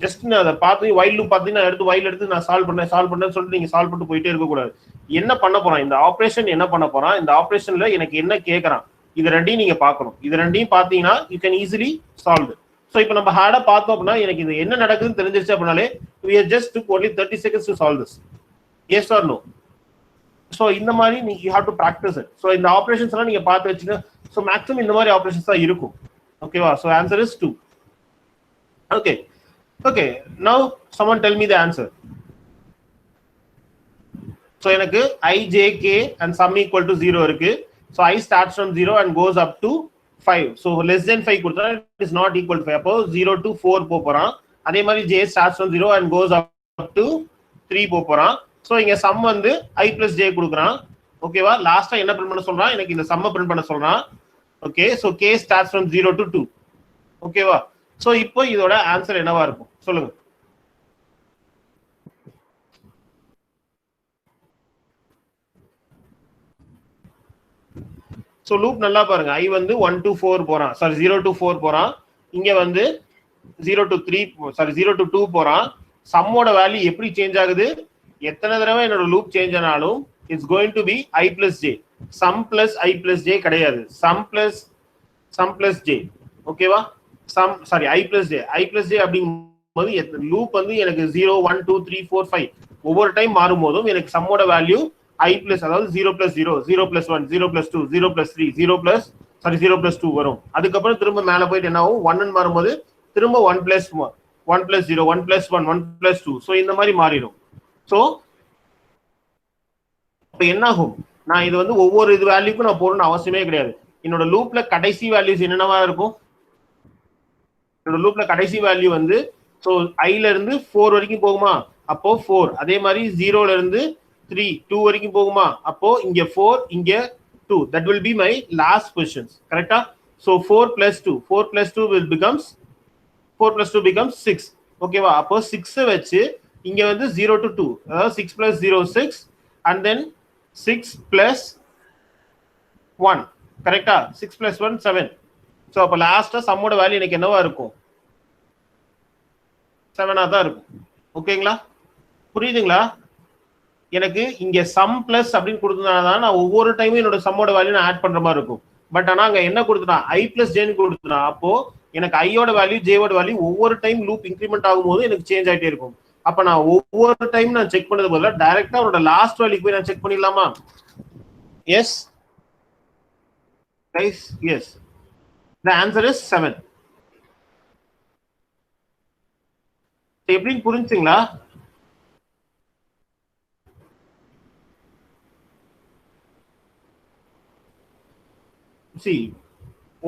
ஜஸ்ட் நான் அதை பார்த்து வைல் லூப் பார்த்தீங்கன்னா எடுத்து நான் சால்வ் பண்ணேன்னு சொல்லிட்டு நீங்க சால்வ் பண்ணிட்டு போயிட்டே இருக்க கூடாது. என்ன பண்ண போறான் இந்த ஆபரேஷன்? என்ன பண்ண போறான் இந்த ஆபரேஷன்ல எனக்கு என்ன கேக்குறான்? இது ரெண்டையும் நீங்க பார்க்கணும். இது ரெண்டையும் பார்த்தீங்கன்னா you can easily solve. So இப்போ நம்ம ஹார்டா பார்த்தோம் அப்படின்னா எனக்கு இது என்ன நடக்குதுன்னு தெரிஞ்சிருச்சு அப்படின்னாலே we are just took only 30 seconds to solve this. yes or no? So இந்த மாதிரி நீங்க you have to practice it. So இந்த ஆபரேஷன்ஸ் எல்லாம் நீங்க பார்த்து வச்சுங்க. ஸோ மேக்ஸிமம் இந்த மாதிரி ஆபரேஷன்ஸ் தான் இருக்கும். ஓகேவா? So answer is 2. Okay okay now someone tell me the answer. So எனக்கு i j k and sum equal to 0 இருக்கு. So I starts from 0 and goes up to 5. So less than 5 கொடுத்தா it is not equal to 5. அப்போ 0 to 4 போறான். அதே மாதிரி j starts from 0 and goes up to 3 போறான். So இங்க sum வந்து i plus j கொடுக்கறான். ஓகேவா? லாஸ்டா என்ன பிரிண்ட் பண்ண சொல்றான்? எனக்கு இந்த sum பிரிண்ட் பண்ண சொல்றான். Okay so k starts from 0 to 2. ஓகேவா? So இப்போ இதோட ஆன்சர் என்னவா இருக்கும் சொல்லுங்க. சோ லூப் நல்லா பாருங்க. i வந்து 1 to 4 போறான். சாரி 0 to 4 போறான். இங்க வந்து 0 to 3 சாரி 0 to 2 போறான். சம்மோட வேல்யூ எப்படி சேஞ்ச் ஆகுது? எத்தனை தடவை என்னோட லூப் சேஞ்ச் ஆனாலும் it's going to be i plus j. Sum plus i plus j கிடையாது. Sum plus j. ஓகேவா? Sum sorry i plus j அப்படிங்கும்போது லூப் வந்து எனக்கு 0 1 2 3 4 5 ஒவ்வொரு டைம் மாறும்போதும் எனக்கு சம்மோட வேல்யூ i plus அதாவது 0 plus 0 0 plus 1 0 plus 2 0 plus 3 0 plus 2 வரும். அதுக்கப்புறம் திரும்ப மேல போயிட்டு என்ன ஆகும்? 1 ன்னு மாறும்போது திரும்ப 1 plus 0 1 plus 1 1 plus 2. சோ இந்த மாதிரி மாறிடும். சோ இப்போ என்ன ஆகும்? நான் இது வந்து ஒவ்வொரு இது வேல்யூக்கும் நான் போறேன்னு அவசியமே கிடையாது. என்னோட லூப்ல கடைசி வேல்யூஸ் என்னென்னவா இருக்கும்? என்னோட லூப்ல கடைசி வேல்யூ வந்து சோ i ல இருந்து 4 வரைக்கும் போகுமா? அப்போ 4. அதே மாதிரி 0 ல இருந்து 3 2 வரைக்கும் போகுமா? அப்போ இங்க 4 இங்க 2. that will be my last positions. கரெக்ட்டா? so 4 plus 2 will becomes 6. ஓகேவா? அப்போ 6 வெச்சு இங்க வந்து 0 to 2 அதாவது 6 plus 0 6 and then 6 plus 1. கரெக்ட்டா? 6 plus 1 7. சோ அப்ப லாஸ்டா சம்மோட வேல்யூ எனக்கு என்னவா இருக்கும்? 7 ஆ தான் இருக்கும். ஓகேங்களா? புரியுதுங்களா? எனக்கு இங்க சம் பிளஸ் அப்படின்னு கொடுத்ததுனால நான் ஒவ்வொரு டைமும் என்னோட சம்மோட வேல்யூ நான் ஆட் பண்ற மாதிரி இருக்கும். பட் ஆனா அங்க என்ன கொடுத்துனா ஐ பிளஸ் ஜேன்னு கொடுத்துனா அப்போ எனக்கு ஐயோட வேல்யூ ஜேவோட வேல்யூ ஒவ்வொரு டைம் லூப் இன்க்ரிமெண்ட் ஆகும்போது எனக்கு சேஞ்ச் ஆகிட்டே இருக்கும். அப்ப நான் ஒவ்வொரு டைம் நான் செக் பண்ணது போல டைரக்டா அவரோட லாஸ்ட் வேல்யூக்கு போய் நான் செக் பண்ணிடலாமா? Yes guys, yes. The answer is 7. எப்படின்னு புரிஞ்சுங்களா?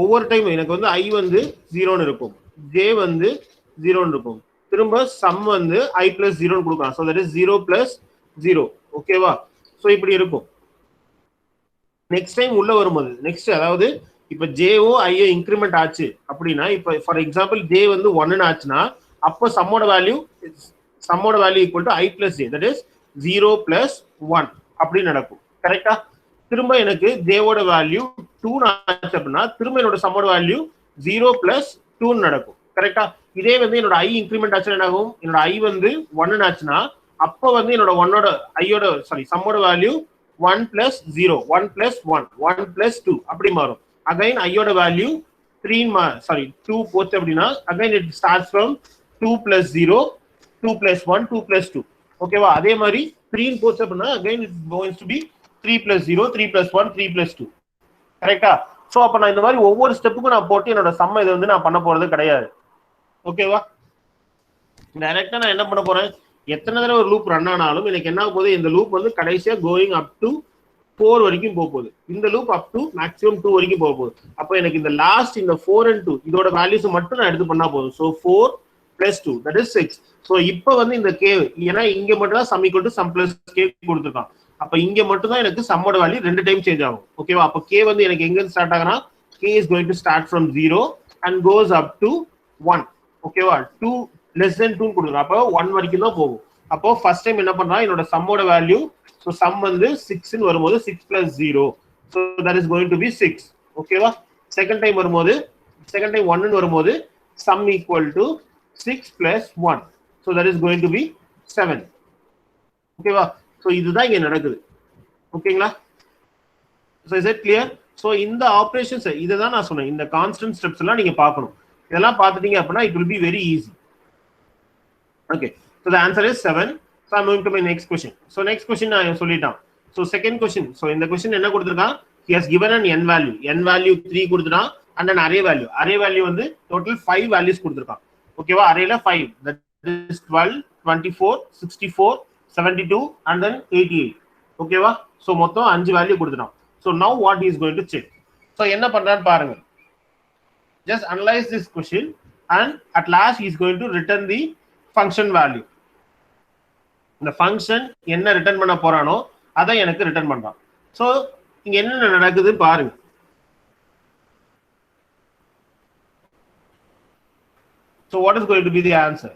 ஒவ்வொரு டைம் எனக்கு வந்து ஐ வந்து 0ன்னு இருக்கும், ஜே வந்து 0ன்னு இருக்கும், திரும்ப சம் வந்து ஐ பிளஸ் 0ன்னு கொடுக்கலாம். So that is 0 plus 0. ஓகேவா? ஸோ இப்படி இருக்கும். நெக்ஸ்ட் டைம் உள்ள வரும்போது நெக்ஸ்ட் அதாவது இப்ப ஜேஓ ஐயோ இன்க்ரிமெண்ட் ஆச்சு அப்படின்னா, இப்ப ஃபார் எக்ஸாம்பிள் ஜே வந்து 1ன்னு ஆச்சுன்னா அப்போ சம்மோட value equal to I plus J, that is 0 plus 1 அப்படி நடக்கும். கரெக்டா? திரும்ப எனக்கு ஜேவோட வேல்யூ 2 ஆச்சு அப்படின்னா திரும்ப என்னோட சம்மோட வேல்யூ 0 பிளஸ் 2 நடக்கும். கரெக்டா? இதே வந்து என்னோட ஐ இன்க்ரிமெண்ட் ஆச்சுன்னா என்ன ஆகும்? என்னோட ஐ வந்து 1ன்னு ஆச்சுன்னா அப்போ வந்து என்னோட சம்மோட வேல்யூ 1 plus 0, 1 plus 1, 1 plus 2 அப்படி மாறும். அகைன் ஐயோட வேல்யூ 2 போச்சு அப்படின்னா again it starts from 2 plus 0, 2 plus 1, 2 plus 2. ஓகேவா? அதே மாதிரி 3 போச்சு அப்படின்னா again it goings to be 3 plus 0, 3 plus 1, 3 plus 2. கரெக்டா? ஸோ அப்போ நான் இந்த மாதிரி ஒவ்வொரு ஸ்டெப்புக்கும் நான் போட்டு என்னோட சம்ம இதை வந்து நான் பண்ண போறது கிடையாது. ஓகேவா? டைரக்டா நான் என்ன பண்ண போறேன், எத்தனை தடவை ஒரு லூப் ரன் ஆனாலும் எனக்கு என்ன போகுது, இந்த லூப் வந்து கடைசியா கோயிங் அப் டு 4 வரைக்கும் போகுது, இந்த லூப் அப் டு மேக்ஸிமம் 2 வரைக்கும் போகுது. அப்போ எனக்கு இந்த லாஸ்ட் இந்த 4 and 2 இதோட வேல்யூஸ் மட்டும் நான் எடுத்து பண்ணா போதும். So 4 plus 2 that is 6. So இப்போ வந்து இந்த கே, ஏன்னா இங்க மட்டும் தான் sum equal to sum plus k கொடுத்துருக்கான். அப்ப இங்க மட்டும் தான் எனக்கு சம்மோட வேல்யூ 2 டைம் சேஞ்ச் ஆகும். ஓகேவா? அப்போ கே வந்து எனக்கு எங்க ஸ்டார்ட் ஆகுனா K is going to start from 0 and goes up to 1. ஓகேவா? 2 less than 2 கொடுக்குறோம், அப்போ 1 வரைக்கும் தான் போகும். அப்போ ஃபர்ஸ்ட் டைம் என்ன பண்றா, என்னோட சம்மோட வேல்யூ ஸோ சம் வந்து 6ன்னு வரும்போது 6 plus 0, so that is going to be 6. ஓகேவா? செகண்ட் டைம் 1ன்னு வரும்போது sum equal to 6 plus 1, so that is going to be 7. ஓகேவா? ஸோ இதுதான் இங்க நடக்குது. ஓகேங்களா? So is it clear? So இந்த ஆப்ரேஷன்ஸ் இதை தான் நான் சொன்னேன், இந்த கான்ஸ்டன்ட் ஸ்டெப்ஸ் எல்லாம் நீங்க பார்க்கணும். இதெல்லாம் பார்த்துட்டீங்க அப்படின்னா it will be very easy. Okay, so the answer is 7. So I'm moving to my next question. So next question நான் சொல்லிட்டேன். So second question, so இந்த question என்ன கொடுத்திருக்கான், he has given an n value 3 கொடுத்துட்டான் and an array value வந்து total 5 values கொடுத்திருக்கான். ஓகேவா? அரேல 5, that is 12, 24, 64, 72 and then 88. ஓகேவா? so மொத்தம் 5 வேல்யூ கொடுத்துட்டான். so now what he is going to check, so என்ன பண்றான்னு பாருங்க. just analyze this question and at last he is going to return the function value. இந்த ஃபங்க்ஷன் என்ன ரிட்டர்ன் பண்ண போறானோ அதை எனக்கு ரிட்டர்ன் பண்றான். சோ இங்க என்ன நடக்குது பாருங்க. So what is going to be the answer?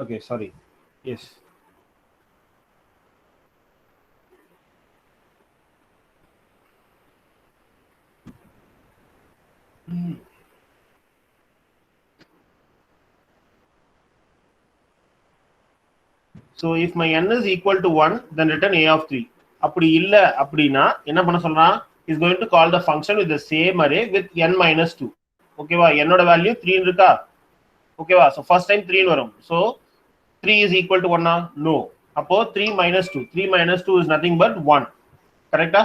Okay, sorry. Yes. So if my n is equal to 1, then return a of 3. அப்படி இல்ல அப்படின்னா என்ன பண்ண சொல்றான், is going to call the function with the same array with n minus 2. ஓகேவா? என்னோட வேல்யூ 3 இருக்கா? ஓகேவா? so first time 3 வரும். so 3 is equal to 1 no. அப்போ 3 minus 2, 3 minus 2 is nothing but 1. கரெக்ட்டா?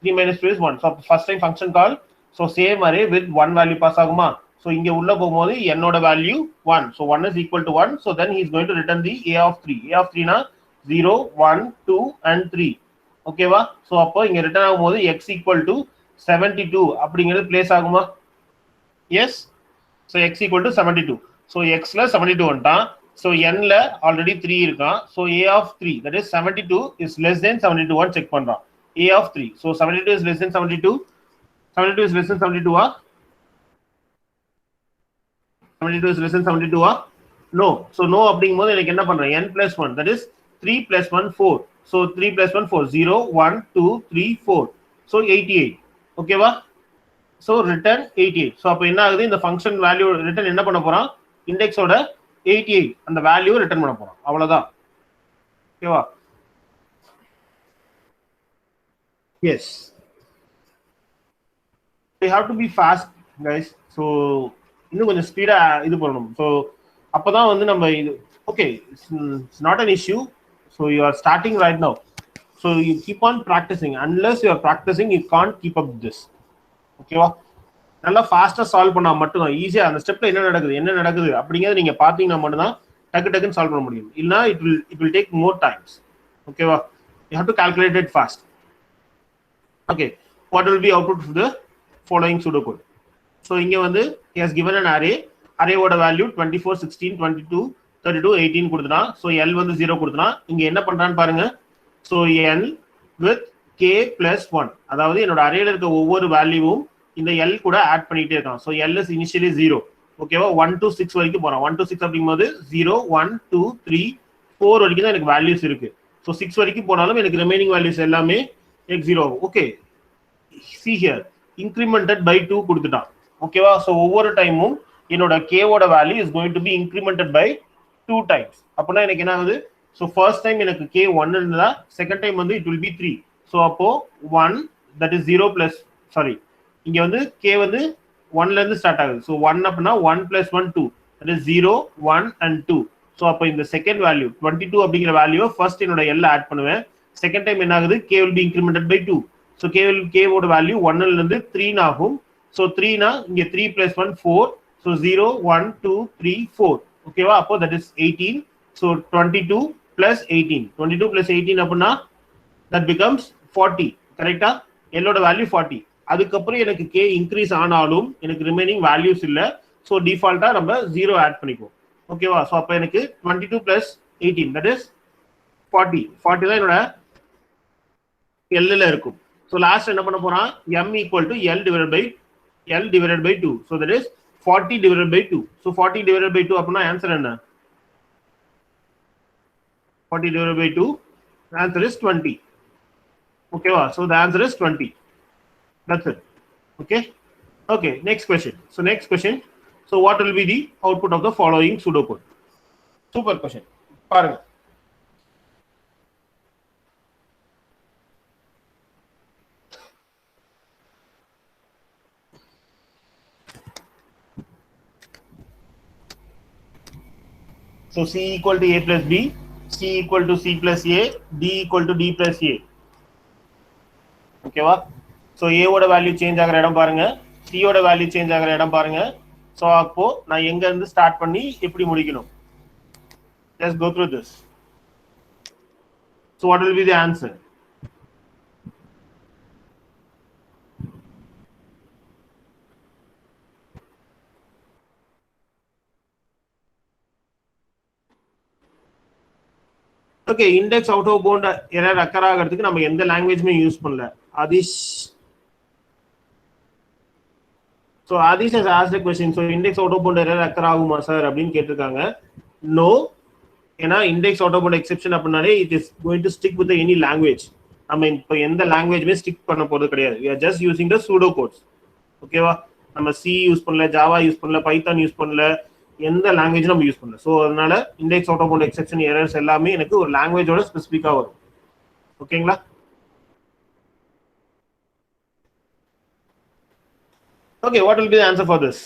3 minus 2 is 1. so first time function call, so same array with 1 value pass ஆகுமா? so இங்க உள்ள போகும்போது என்னோட value 1, so 1 is equal to 1, so then he is going to return the a of 3. a of 3 னா 0, 1, 2 and 3. ஓகேவா? so அப்போ இங்க ரிட்டர்ன் ஆகும்போது x equal to 72 அப்படிங்கிறது பிளேஸ் ஆகுமா? yes, so x equal to 72. so x ல 72 வந்துட்டான், so n ல ஆல்ரெடி 3 இருக்கான், so a of 3 that is 72 is less than 72 1 check பண்றான். a of 3, so 72 is less than 72, 72 is less than 72 ஆ? 72 is less than 72 ஆ? No. So no அப்படிங்கும்போது எனக்கு என்ன பண்றேன்? n plus 1, that is 3 plus 1 4. So 3 plus 1 4, 0 1 2 3 4. So 88. ஓகேவா? So return 88. So அப்ப என்ன ஆகுது? இந்த ஃபங்க்ஷன் வேல்யூ ரிட்டர்ன் என்ன பண்ண போறான்? இண்டெக்ஸோட 88 அந்த வேல்யூ ரிட்டர்ன் பண்ண போறோம். அவ்வளவுதான். ஓகேவா? Yes. We have to be fast guys. So இன்னும் கொஞ்சம் ஸ்பீடா இது பண்ணணும். So அப்பதான் வந்து நம்ம இது okay, it's not an issue. So you are starting right now. So you keep on practicing. Unless you are practicing, you can't keep up this. ஓகேவா? நல்லா ஃபாஸ்டா சால்வ் பண்ணா மட்டும் தான் ஈஸியா அந்த ஸ்டெப்ல என்ன நடக்குது அப்படிங்கறத நீங்க பாத்தீங்கன்னா மட்டும் தான் டக்கு சால்வ் பண்ண முடியும். இல்லனா it will take more times. ஓகேவா? You have to calculate it fast. Okay, what will be output for the following pseudocode? So இங்க வந்து he has given an array ஓட வேல்யூ 24 16 22 32 18 கொடுத்துட்டான். So l வந்து 0 கொடுத்துட்டான். இங்க என்ன பண்றான்னு பாருங்க. So n with k plus 1, அதாவது என்னோட அரேல இருக்க ஒவ்வொரு வேல்யூவும் இந்த l கூட ஆட் பண்ணிட்டே இருக்கான். So l is initially 0. ஓகேவா? 1 to 6 வரைக்கும் போறான். 1 to 6 அப்படிங்கும்போது 0 1 2 3 4 வரைக்கும் தான் எனக்கு வேல்யூஸ் இருக்கு. So 6 வரைக்கும் போனாலும் எனக்கு ரிமைனிங் வேல்யூஸ் எல்லாமே எனக்கு 0. Okay, see here incremented by 2 கொடுத்துட்டான். ஓகேவா? So ஒவ்வொரு டைமும் என்னோட k ஓட value is going to be incremented by 2 times. அப்பனா எனக்கு என்ன ஆகுது? So first time எனக்கு k 1 இருந்ததா, second time வந்து it will be 3. So அப்போ 1, that is 0 plus sorry, இங்க வந்து k வந்து 1ல இருந்து ஸ்டார்ட் ஆகுது. So 1 அப்படினா 1 plus 1 2, that is 0 1 and 2. So அப்போ இந்த செகண்ட் வேல்யூ 22 அப்படிங்கிற வேல்யூ ஃபர்ஸ்ட் என்னோட l ஆட் பண்ணுவேன். செகண்ட் டைம் என்ன ஆகுது? k will be incremented by 2. So k ஓட வேல்யூ 1ல இருந்து 3 ஆகும். So 3 னா இங்க 3 plus 1 4. So 0 1 2 3 4. ஓகேவா? அப்போ that is 18. So 22 plus 18. 22 plus 18 அப்படினா that becomes 40. கரெக்ட்டா? l ஓட வேல்யூ 40. அதுக்கப்புறம் எனக்கு k இன்க்ரீஸ் ஆனாலும் எனக்கு ரிமைனிங் வேல்யூஸ் இல்ல. ஸோ டிஃபால்ட்டா நம்ம 0 ஆட் பண்ணிக்குவோம். ஓகேவா? ஸோ அப்போ எனக்கு 22 plus 18, that is 40. 40 தான் என்னோட l இருக்கும். ஸோ லாஸ்ட் என்ன பண்ண போறான்? m equal to l divided by 2. So that is 40 divided by 2. So 40 divided by 2 அப்படின்னா ஆன்சர் என்ன? 40 divided by 2, answer is 20. ஓகேவா? So the answer is 20. That's it. Okay, next question. So what will be the output of the following pseudocode? Super question. பாருங்க. So c equal to a plus b, c equal to c plus a, d equal to d plus a. ஓகேவா? ஸோ ஏவோட வேல்யூ சேஞ்ச் ஆகிற இடம் பாருங்க, சியோட வேல்யூ சேஞ்ச் ஆகிற இடம் பாருங்க. ஸோ அப்போ நான் எங்க இருந்து ஸ்டார்ட் பண்ணி எப்படி முடிக்கணும்? Let's go through this. So what will be the answer? Okay, index out of bound error occur ஆகிறதுக்கு நம்ம எந்த லாங்குவேஜுமே யூஸ் பண்ணல. Adhish has asked a question. So index out of bound error occur ஆகுமா சார் அப்படின்னு கேட்டிருக்காங்க. No, ஏன்னா index out of bound exception அப்படினாலே it is going to stick with any language. நம்ம இப்போ எந்த லாங்குவேஜுமே ஸ்டிக் பண்ண போறது கிடையாது. we are just using the pseudo codes. ஓகேவா? நம்ம சி யூஸ் பண்ணல, ஜாவா யூஸ் பண்ணல, பைத்தான் யூஸ் பண்ணல, எந்த லாங்குவேஜ் நம்ம யூஸ் பண்ணல. ஸோ அதனால index out of bound exception errors எல்லாமே எனக்கு ஒரு லாங்குவேஜோட ஸ்பெசிஃபிக்கா வரும். ஓகேங்களா? Okay, what will be the answer for this?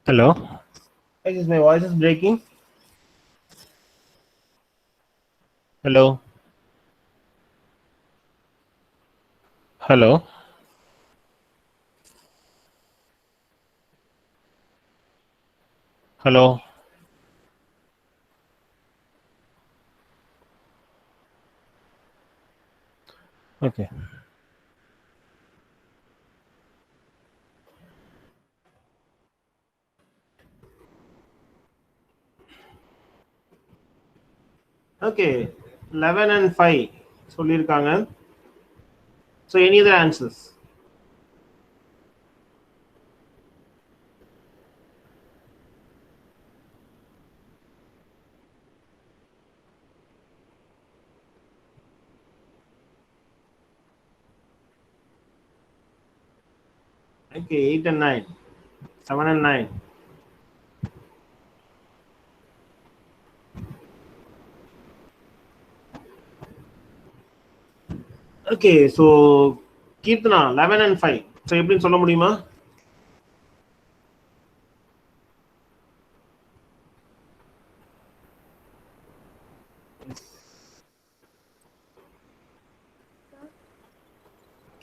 Hello? Is my voice is breaking? Hello? Hello? Hello? Okay. Okay. 11 and 5. சொல்லிருக்காங்க. So any other answers? Okay, 8 and 9. 7 and 9. Okay, so Keerthana 11 and 5. So எப்படின்னு சொல்ல முடியுமா?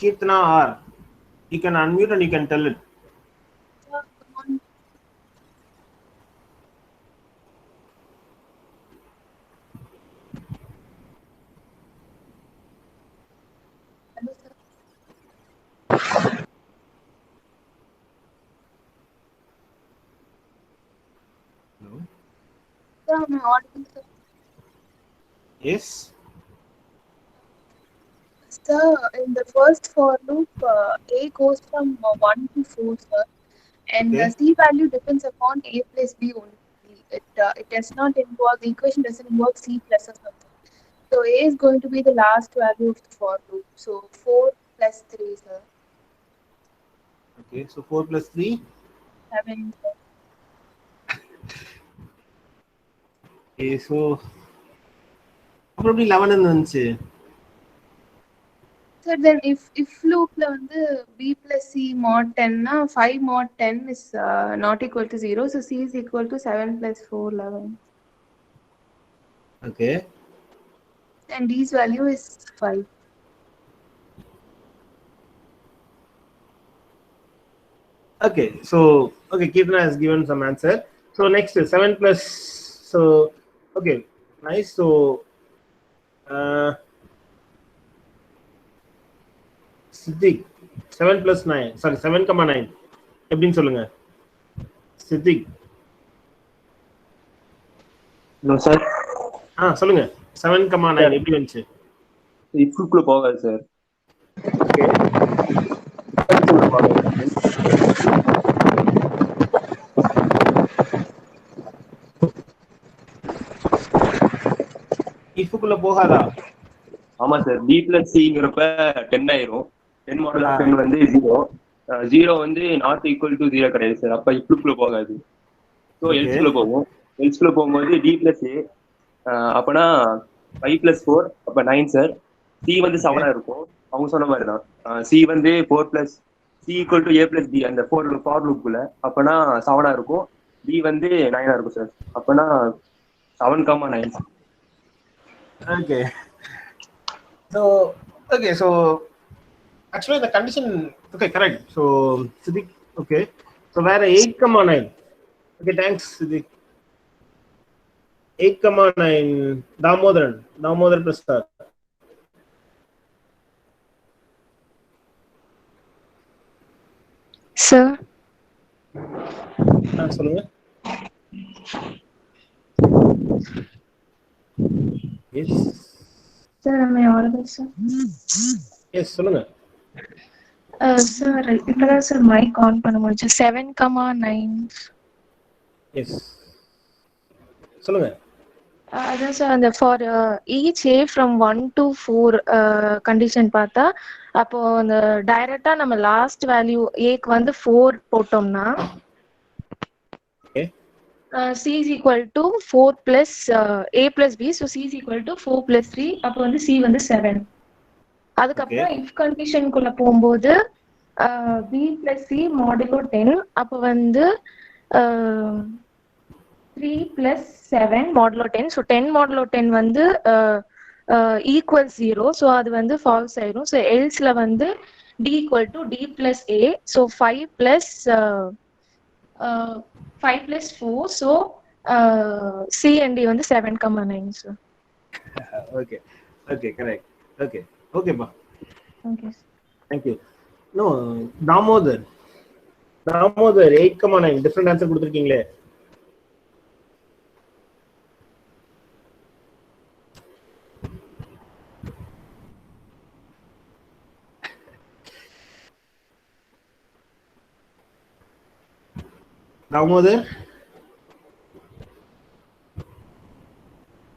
Kirtana R. You can unmute and you can tell it. Hello? Sir, am I audible, sir? Yes. Sir, in the first for loop, A goes from 1 to 4, sir. And Okay. the C value depends upon A plus B only. It does not involve, the equation doesn't involve C plus or something. So A is going to be the last value of the for loop. So 4 plus 3, sir. Okay, so 4 plus 3? 7, sir. Okay, so probably 11 இருந்துச்சு. Sir, then if loop la vandu B plus C mod 10 na 5 mod 10 is not equal to 0. So C is equal to 7 plus 4, 11. Okay. And D's value is 5. Okay, so okay, Kirtana has given some answer. So next is 7 plus. So okay, nice. So Siddiq 7 plus 9. Sorry, 7,9. எப்படின்னு சொல்லுங்க சித்திக். Hello sir. சொல்லுங்க 7,9 எப்படி வந்துச்சு? இஃப்குள்ள போகாது சார். ஓகே, இஃப்குள்ள போகாதா? ஆமா சார். B plus Cங்கிறப்ப 10 ஆயிரும். 10 மாடல் ஆஃப் 10 வந்து 0. 0 வந்து நாட் ஈக்குவல் டு 0 கிடையாது சார். அப்ப இஃப்குள்ள போகாது. ஸோ எல்ஸ்குள்ள போகும். எல்ஸ்குள்ள போகும்போது D plus A அப்பனா 5 plus 4 அப்ப 9 சார். C வந்து 7 இருக்கும். அவங்க சொன்ன மாதிரி தான். C வந்து 4 plus C equal to A plus B அந்த ஃபார் லூப்குள்ள அப்பனா 7 இருக்கும். D வந்து 9 இருக்கும் சார். அப்பனா 7,9. Okay. So okay, so actually the condition, okay, correct. So Siddiq, okay. So where 8,9. Okay, thanks Siddiq. 8,9 Damodar Prasad. Sir. சொல்லுங்க. Yes. Sir, am I audible, sir? Yes, சொல்லுங்க. Sir, இப்பதான் சார் மைக் ஆன் பண்ண முடிஞ்சு. 7,9. Yes. சொல்லுங்க. அதான் சார் அந்த for each A from 1 to 4 condition பார்த்தா அப்போ அந்த டைரக்டா நம்ம லாஸ்ட் வேல்யூ ஏக்கு வந்து 4 போட்டோம்னா C is equal to 4 plus A plus B. So C is equal to 4 plus 3. அப்போ வந்து C வந்து 7. அதுக்கப்புறம் if கண்டிஷனுக்குள்ள போகும்போது B plus C modulo 10. அப்போ வந்து 3 plus 7 modulo 10. So 10 modulo 10 வந்து equals 0. So அது வந்து false ஆயிரும். So else ல வந்து d equal to d plus a. So 5 plus 4. So c and d வந்து 7,9. So okay, okay, correct. Okay, okay, ma. okay. Thank you. No, Damodar 8,9 different answer கொடுத்திருக்கீங்களே. Damodar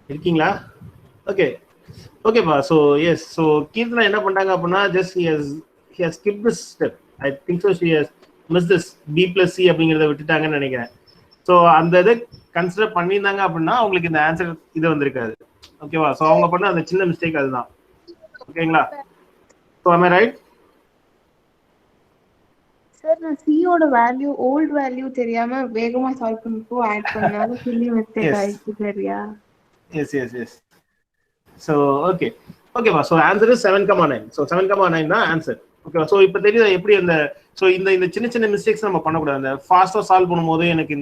இருக்கீங்களா? ஓகே ஓகேப்பா. ஸோ எஸ், ஸோ கீர்த்தனா என்ன பண்ணிட்டாங்க அப்படின்னா just he has skipped this step. I think so she has missed this b plus c அப்படிங்கிறத விட்டுட்டாங்கன்னு நினைக்கிறேன். ஸோ அந்த இதை கன்சிடர் பண்ணியிருந்தாங்க அப்படின்னா அவங்களுக்கு இந்த ஆன்சர் இது வந்திருக்காது. ஓகேவா? ஸோ அவங்க பண்ண அந்த சின்ன மிஸ்டேக் அதுதான். ஓகேங்களா? So am I right? Sir நான் c ஓட வேல்யூ ஓல்ட் வேல்யூ தெரியாம வேகமா சால்வ் பண்ணிப்போ ஆட் பண்ணாலும் சில்லி மிஸ்டேக் ஆயிடுச்சு சரியா? Yes yes yes. So okay ஓகேவா. So answer is 7,9. ஸோ 7,9 தான் ஆன்சர். ஓகேவா? ஸோ இப்போ தெரியுதா எப்படி அந்த ஸோ இந்த சின்ன சின்ன மிஸ்டேக்ஸ் நம்ம பண்ணக்கூடாது. அந்த ஃபாஸ்ட்டாக சால்வ் பண்ணும்போது எனக்கு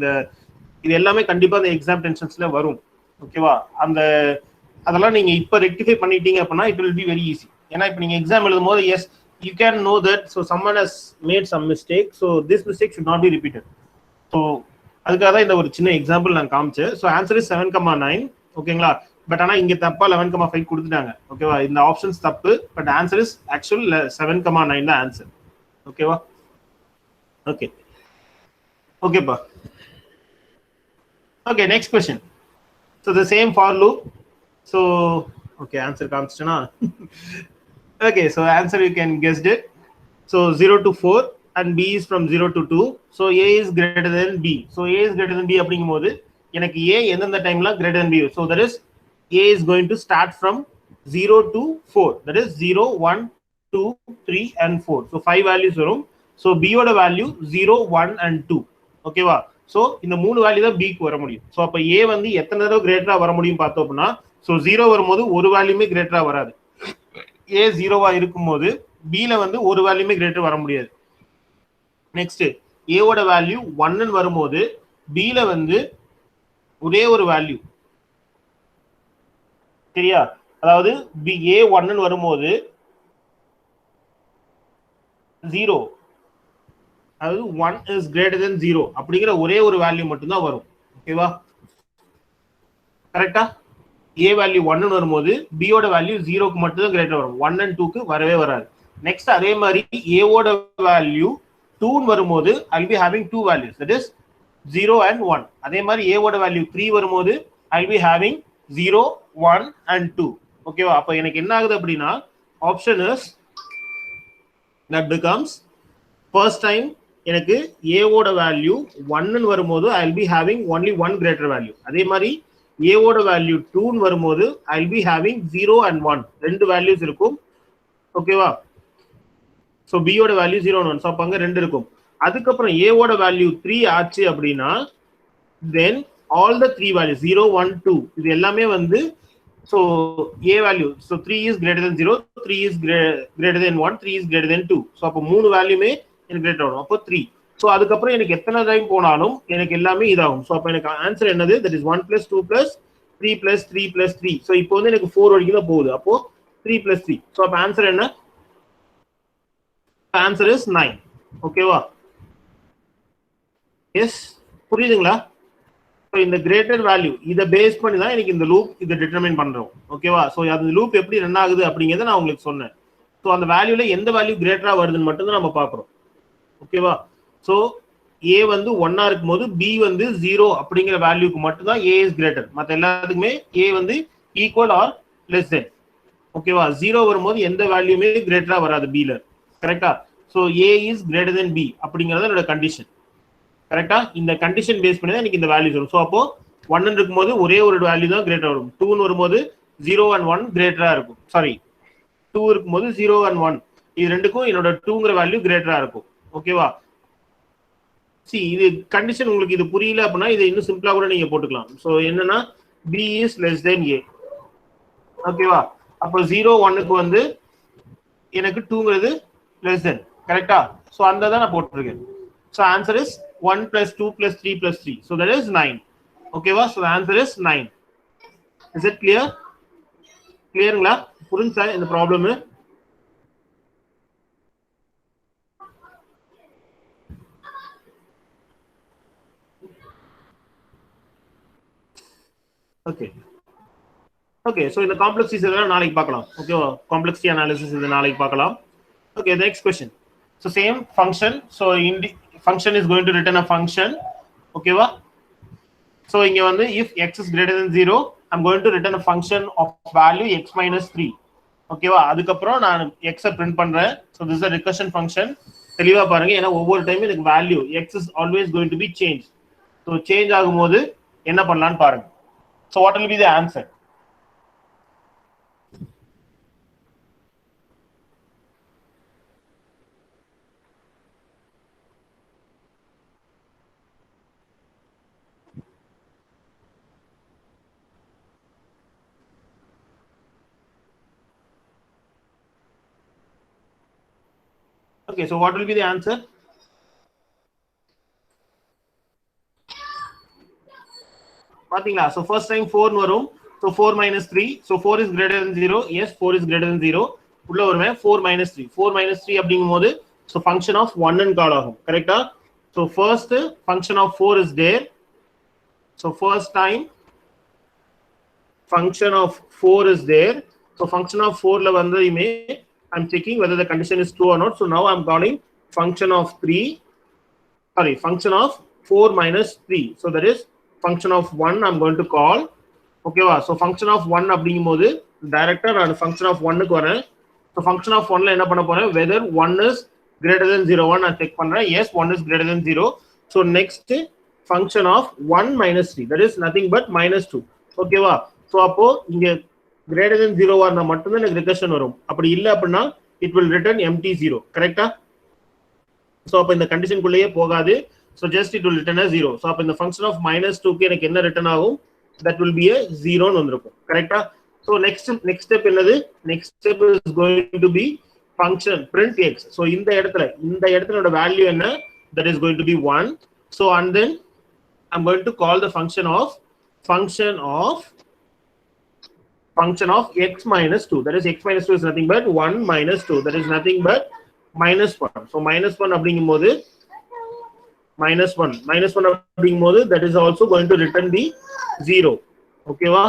இது எல்லாமே கண்டிப்பாக அந்த எக்ஸாம் டென்ஷன்ஸ்ல வரும். ஓகேவா? அதெல்லாம் நீங்க இப்போ ரெக்டிஃபை பண்ணிட்டீங்க அப்படின்னா it will be very easy. ஏன்னா இப்போ நீங்க எக்ஸாம் எழுதும் போது S you can know that so someone has made some mistake, so this mistake should not be repeated. So அதுக்காக தான் இந்த ஒரு சின்ன எக்ஸாம்பிள் நான் காமிச்சேன். So answer is 7,9. ஓகேங்களா? பட் ஆனால் இங்கே தப்பா 11,5 கொடுத்துட்டாங்க. ஓகேவா? இந்த ஆப்ஷன்ஸ் தப்பு, பட் ஆன்சர் இஸ் ஆக்சுவல் 7,9 தான் ஆன்சர். ஓகேவா? ஓகே ஓகேப்பா. Okay next question. So the same for loop. So okay answer காமிச்சிட்டேன்னா okay, so answer you can guessed it. So 0 to 4 and b is from 0 to 2. So a is greater than b. So a is greater than b அப்படிங்கும்போது எனக்கு a எந்தெந்த டைம்ல greater than b. So that is a is going to start from 0 to 4. That is 0, 1, 2, 3 and 4. So 5 values வரும். So b ஓட வேல்யூ 0, 1 and 2. ஓகேவா? So இந்த மூணு வேல்யூ தான் b க்கு வர முடியும். So அப்ப a வந்து எத்தனை தடவை கிரேட்டரா வர முடியும் பார்த்தோம் அப்படின்னா so 0 வரும்போது ஒரு வேல்யூமே கிரேட்டரா வராது. a 0வா இருக்கும்போது b ல வந்து ஒரு வேல்யூமே கிரேட்டர் வர முடியாது. நெக்ஸ்ட் a ஓட வேல்யூ 1 ன்னு வரும்போது b ல வந்து ஒரே ஒரு வேல்யூ சரியா? அதாவது a 1 ன்னு வரும்போது 0, அதாவது 1 is greater than 0 அப்படிங்கிற ஒரே ஒரு வேல்யூ மட்டும் தான் வரும். ஓகேவா? கரெக்ட்டா? a வேல்யூ 1 ன்னு வரும்போது b ஓட வேல்யூ 0 க்கு மட்டும் தான் கிரேட்டர் வரும். 1 and 2 க்கு வரவே வராது. நெக்ஸ்ட் அதே மாதிரி a ஓட வேல்யூ 2 ன்னு வரும்போது I'll be having two values, that is 0 and 1. அதே மாதிரி a ஓட வேல்யூ 3 வரும்போது I'll be having 0, 1 and 2. ஓகேவா? அப்ப எனக்கு என்ன ஆகுது அப்படின்னா option is that becomes first time எனக்கு a ஓட வேல்யூ 1 ன்னு வரும்போது I'll be having only one greater value. அதே மாதிரி a ஓட வேல்யூ 2 ன்னு வரும்போது I'll be having 0 and 1 ரெண்டு வேல்யூஸ் இருக்கும். ஓகேவா? சோ b ஓட வேல்யூ 0 and 1. சோ அப்ப அங்க ரெண்டு இருக்கும். அதுக்கு அப்புறம் a ஓட வேல்யூ 3 ஆச்சு அப்படினா then all the three values 0, 1, 2 இது எல்லாமே வந்து so a value so 3 is greater than 0, 3 is greater than 1, 3 is greater than 2. So அப்ப மூணு வேல்யூமே எனக்கு கிரேட்டர் ஆகும். அப்போ 3. சோ அதுக்கு அப்புறம் எனக்கு எத்தனை டைம் போனாலும் எனக்கு எல்லாமே இதாகும். சோ அப்ப எனக்கு ஆன்சர் என்னது? that is 1 plus 2 plus 3 plus 3 plus 3. So இப்போ வந்து எனக்கு 4 வரைக்கும் தான் போகுது. அப்போ 3 plus 3. சோ அப்ப ஆன்சர் என்ன? Answer is 9. ஓகேவா? எஸ் புரியுதுங்களா? சோ இந்த கிரேட்டர் வேல்யூ இத பேஸ் பண்ணி தான் எனக்கு இந்த லூப் இத டிட்டர்மைன் பண்றோம். ஓகேவா? சோ அந்த லூப் எப்படி ரன் ஆகுது அப்படிங்கறத நான் உங்களுக்கு சொன்னேன். சோ அந்த வேல்யூல எந்த வேல்யூ கிரேட்டரா வருதுன்னு மட்டும் தான் நம்ம பார்க்கறோம். ஓகேவா? சோ a வந்து 1 இருக்கும்போது b வந்து 0 அப்படிங்கிற வேல்யூக்கு மட்டும் தான் a is greater. மத்த எல்லாத்துக்குமே a வந்து ஈக்குவல் ஆர் லெஸ் தென். ஓகேவா? 0 வரும்போது எந்த வேல்யூமே கிரேட்டரா வராது b ல. கரெக்ட்டா? So a is greater than b அப்படிங்கறது என்னோட கண்டிஷன். கரெக்ட்டா? இந்த கண்டிஷன் பேஸ் பண்ணி தான் எனக்கு இந்த வேல்யூஸ் வரும். சோ அப்போ 1 ன்னு இருக்கும்போது ஒரே ஒரு வேல்யூ தான் கிரேட்டரா வரும். 2 ன்னு வரும்போது 0 and 1 கிரேட்டரா இருக்கும். சாரி 2 இருக்கும்போது 0 and 1 இது ரெண்டுக்கும் என்னோட 2ங்கற வேல்யூ கிரேட்டரா இருக்கும். ஓகேவா? see இது கண்டிஷன் உங்களுக்கு இது புரியல அப்படின்னா இதை இன்னும் சிம்பிளா கூட நீங்க போட்டுக்கலாம். ஸோ என்னன்னா b is less than a. ஓகேவா? அப்போ 0 1க்கு வந்து எனக்கு 2ங்கிறது less than, கரெக்டா? ஸோ அந்த தான் நான் போட்டிருக்கேன். So answer is 1 + 2 + 3 + 3. So that is 9. ஓகேவா? So answer is 9. Is it clear? கிளியருங்களா? புரிஞ்சா இந்த ப்ராப்ளம்? Okay okay. ஸோ இந்த காம்ப்ளெக்சிட்டிஸ் எல்லாம் நாளைக்கு பார்க்கலாம். ஓகேவா? காம்ப்ளெக்சிட்டி அனாலிசிஸ் இது நாளைக்கு பார்க்கலாம். Okay, next question. So same function. So function is going to return a function. ஓகேவா? ஸோ இங்க வந்து if x is greater than 0 I'm going to return a function of value x minus 3. ஓகேவா? அதுக்கப்புறம் நான் எக்ஸை பிரிண்ட் பண்றேன். So this is recursion function. தெளிவா பாருங்க, ஏன்னா ஒவ்வொரு டைமும் எனக்கு value x is always going to be change. So change ஆகும்போது என்ன பண்ணலான்னு பாருங்க. So what will be the answer? Okay, so what will be the answer? பாத்தீங்களா? so first time 4 வரும். so 4 minus 3. so 4 is greater than 0. yes, 4 is greater than 0. உள்ள வருமே 4 minus 3. 4 minus 3 அப்படிங்கும்போது so function of 1 ன்னு கால் ஆகும். கரெக்ட்டா? so first function of 4 is there. so first time function of 4 is there. so function of 4 ல வந்ததுமே I'm checking whether the condition is true or not. so now I'm calling function of 3. sorry, function of 4 minus 3. so that is function of 1 I'm going to call. ஓகேவா? so function of 1 அப்படிங்கும்போது டைரக்டா நான் function of 1 க்கு வரேன். so function of 1 ல என்ன பண்ண போறேன்? whether 1 is greater than 0 1 நான் செக் பண்றேன். yes, 1 is greater than 0. so next function of 1 minus 3, that is nothing but minus 2. ஓகேவா? so அப்போ இங்க greater than 0 ஆனா மட்டும் தான் எனக்கு ரிகர்ஷன் வரும். அப்படி இல்ல அப்படினா it will return empty 0. கரெக்ட்டா? so அப்ப இந்த கண்டிஷன் குள்ளேயே போகாது. so just it will return as 0. so அப்ப இந்த function of minus 2 க்கு எனக்கு என்ன ரிட்டர்ன் ஆகும்? that will be a 0 ன்னு வந்திருக்கும். கரெக்ட்டா? so next step என்னது? next step is going to be function print x. so இந்த இடத்துல வேல்யூ என்ன? that is going to be 1. so and then I'm going to call the function of x minus 2. that is x minus 2 is nothing but 1 minus 2. that is nothing but minus 1. so minus 1 அப்படிங்கும்போது minus 1 அப்படிங்கும்போது that is also going to return the 0. ஓகேவா?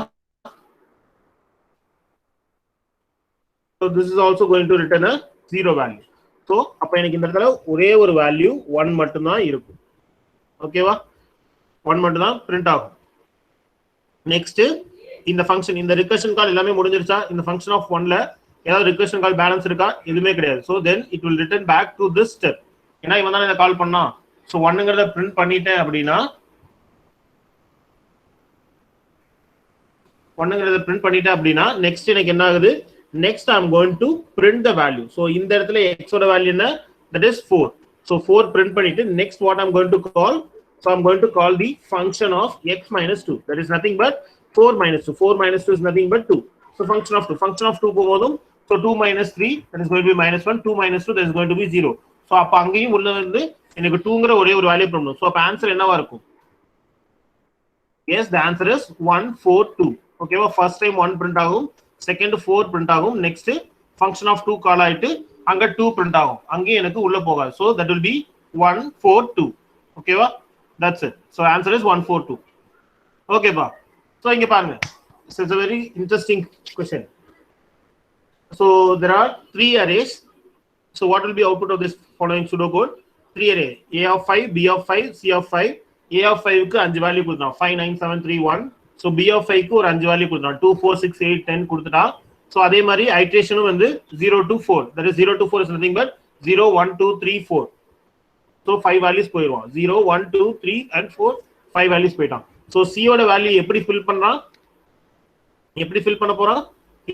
so this is also going to return a 0 value. so அப்ப எனக்கு இந்த இடத்துல ஒரே ஒரு வேல்யூ 1 மட்டும் தான் இருக்கும். ஓகேவா? 1 மட்டும் தான் பிரிண்ட் ஆகும். நெக்ஸ்ட் இந்த ஃபங்க்ஷன், இந்த ரிகர்ஷன் கால் எல்லாமே முடிஞ்சிருச்சா? இந்த ஃபங்க்ஷன் ஆஃப் 1 ல ஏதாவது ரிகர்ஷன் கால் பேலன்ஸ் இருக்கா? எதுவுமே கிடையாது. so then it will return back to this step. ஏன்னா இவன் தான் இத கால் பண்ணா. so 1ங்கறத பிரிண்ட் பண்ணிட்டேன் அப்படினா நெக்ஸ்ட் எனக்கு என்ன ஆகுது? next I'm going to print the value. so இந்த இடத்துல x ஓட வேல்யூ என்ன? that is 4. so 4 print பண்ணிட்டு next what I'm going to call? so I'm going to call the function of x minus 2. that is nothing but 4 minus 2. 4 minus 2 is nothing but 2. so function of 2 போகும்போதும் so 2 minus 3 that is going to be minus 1. 2 minus 2 that is going to be 0. so அப்ப அங்கேயும் உள்ள வந்து எனக்கு 2ங்கற ஒரே ஒரு வேல்யூ பண்ணனும். so அப்ப ஆன்சர் என்னவா இருக்கும்? yes, the answer is 1 4 2. ஓகேவா? first time 1 print ஆகும், second 4 print ஆகும், next function of 2 கால் ஆயிட்டு அங்க 2 print ஆகும். அங்கே எனக்கு உள்ள போகாது. so that will be 1 4 2. ஓகேவா? that's it. so answer is 1 4 2. ஓகேப்பா? so இங்க பாருங்க, it's a very interesting question. so there are 3 arrays. so what will be output of this following pseudocode? 3 array: a of 5, b of 5, c of 5. a of 5 க்கு 5 வேல்யூ கொடுத்தான், 5 9 7 3 1. so b of 5 க்கு ஒரு 5 வேல்யூ கொடுத்தான், 2 4 6 8 10 கொடுத்துட்டான். so அதே மாதிரி ஐட்ரேஷனும் வந்து 0 to 4, that is 0 to 4 is nothing but 0 1 2 3 4. so 5 values போயிடுவான். 0 1 2 3 and 4 5 values போய்ட்டான். so c ஓட வேல்யூ எப்படி ஃபில் பண்ணலாம்? எப்படி ஃபில் பண்ண போறான்?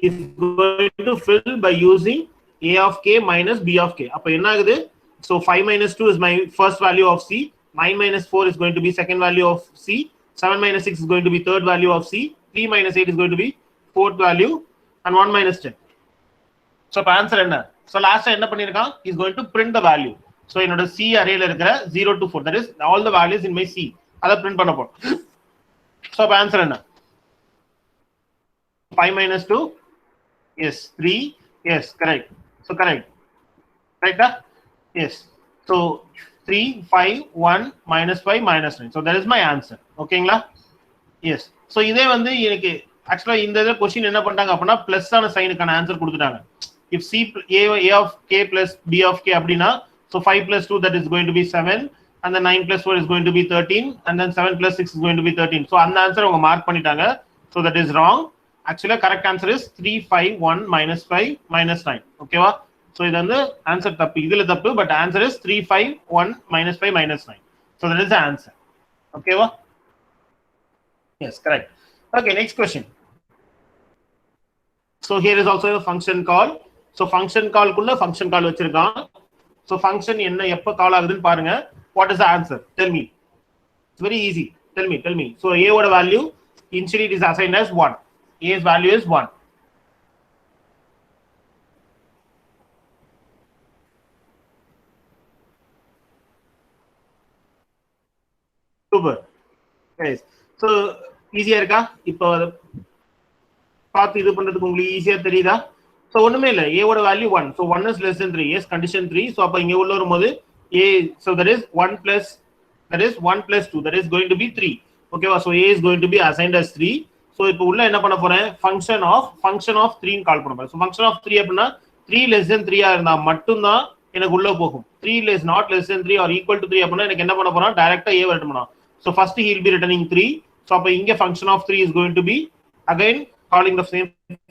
is going to fill by using a of k minus b of k. அப்ப என்ன ஆகுது? so 5 minus 2 is my first value of c. 9 minus 4 is going to be second value of C, 7 minus 6 is going to be third value of C, 3 minus 8 is going to be fourth value, and 1 minus 10. So answer enna? So last time enna pannirukkan, he is going to print the value. So in order C array la irukra 0 to 4, that is all the values in my C, adha print panna porom. So answer enna? 5 minus 2, yes, 3, yes, correct. So correct. Correct? Yes. So 3, 5, 1, minus 5, minus 9. So that is my answer. Okay, yes. So இதே வந்து எனக்கு actually இந்த question என்ன பண்ணிட்டாங்க அப்படினா பிளஸ் ஆன சைனுக்கான ஆன்சர் கொடுத்துட்டாங்க. If C A of k plus B of k அப்படினா so 5 plus 2 that is going to be 7 and then 9 plus 4 is going to be 13 and then 7 plus 6 is going to be 13. So அந்த ஆன்சர் அவங்க மார்க் பண்ணிட்டாங்க. So that is wrong. Actually correct answer is 3, 5, 1, minus 5, minus 9. ஓகேவா? So இது வந்து ஆன்சர் தப்பு, இதுல தப்பு, but answer is 3, 5, 1, minus 5, minus 9. So that is the answer. ஓகேவா? Yes, correct. Okay, next question. So here is also a function call. So function call குள்ள function call வச்சிருக்கான். So function என்ன எப்ப கால் ஆகுதுன்னு பாருங்க. What is the answer? Tell me. It's very easy. Tell me. So a ஓட value initially it is assigned as 1. A's value is 1. Super. Guys, so ஈஸியா இருக்கா? இப்போ பார்த்து இது பண்றதுக்கு உங்களுக்கு ஈஸியா தெரியுதா? So ஒண்ணுமே இல்ல, a ஓட value 1. So 1 is less than 3. Yes, condition 3. So அப்ப இங்க உள்ள வரும்போது a, so that is 1 plus 2, that is going to be 3. Okay, so a is going to be assigned as 3. So இப்போ உள்ள என்ன பண்ண போறேன்? function of 3 ன்னு கால் பண்ண போறேன். So function of 3 அப்படினா 3 less than 3 ஆ இருந்தா மட்டும் தான் எனக்கு உள்ள போகும். 3 is not less than 3 or equal to 3 அப்படினா எனக்கு என்ன பண்ண போறோம்? டைரக்ட்டா a வரட்டும் பண்ணலாம். So first he will be returning 3. So அப்ப இங்க function of 3 is going to be again calling the same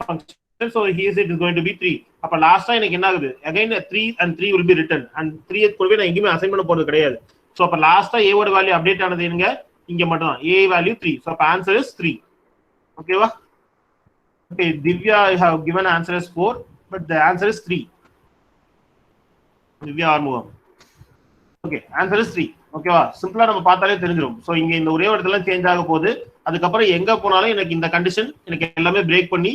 function. So here it is going to be 3. அப்ப லாஸ்டா எனக்கு என்ன ஆகுது? Again 3 and 3 will be written and 3 கூடவே நான் எங்கேயுமே அசைன் பண்ண போறது கிடையாது. So அப்ப லாஸ்டா a ஓட வேல்யூ அப்டேட் ஆனது எங்க? இங்க மட்டும் தான். a value 3. So அப்ப answer is 3. ஓகேவா? Okay, Divya have given answer as 4 but the answer is 3. Divya Armugam. Okay, answer is 3. ஓகேவா? சிம்பிளா நம்ம பார்த்தாலே தெரிஞ்சிரும். சோ இங்க இந்த ஒரே இடத்துல சேஞ்ச் ஆக போகுது. அதுக்கு அப்புறம் எங்க போனாலும் எனக்கு இந்த கண்டிஷன் எனக்கு எல்லாமே பிரேக் பண்ணி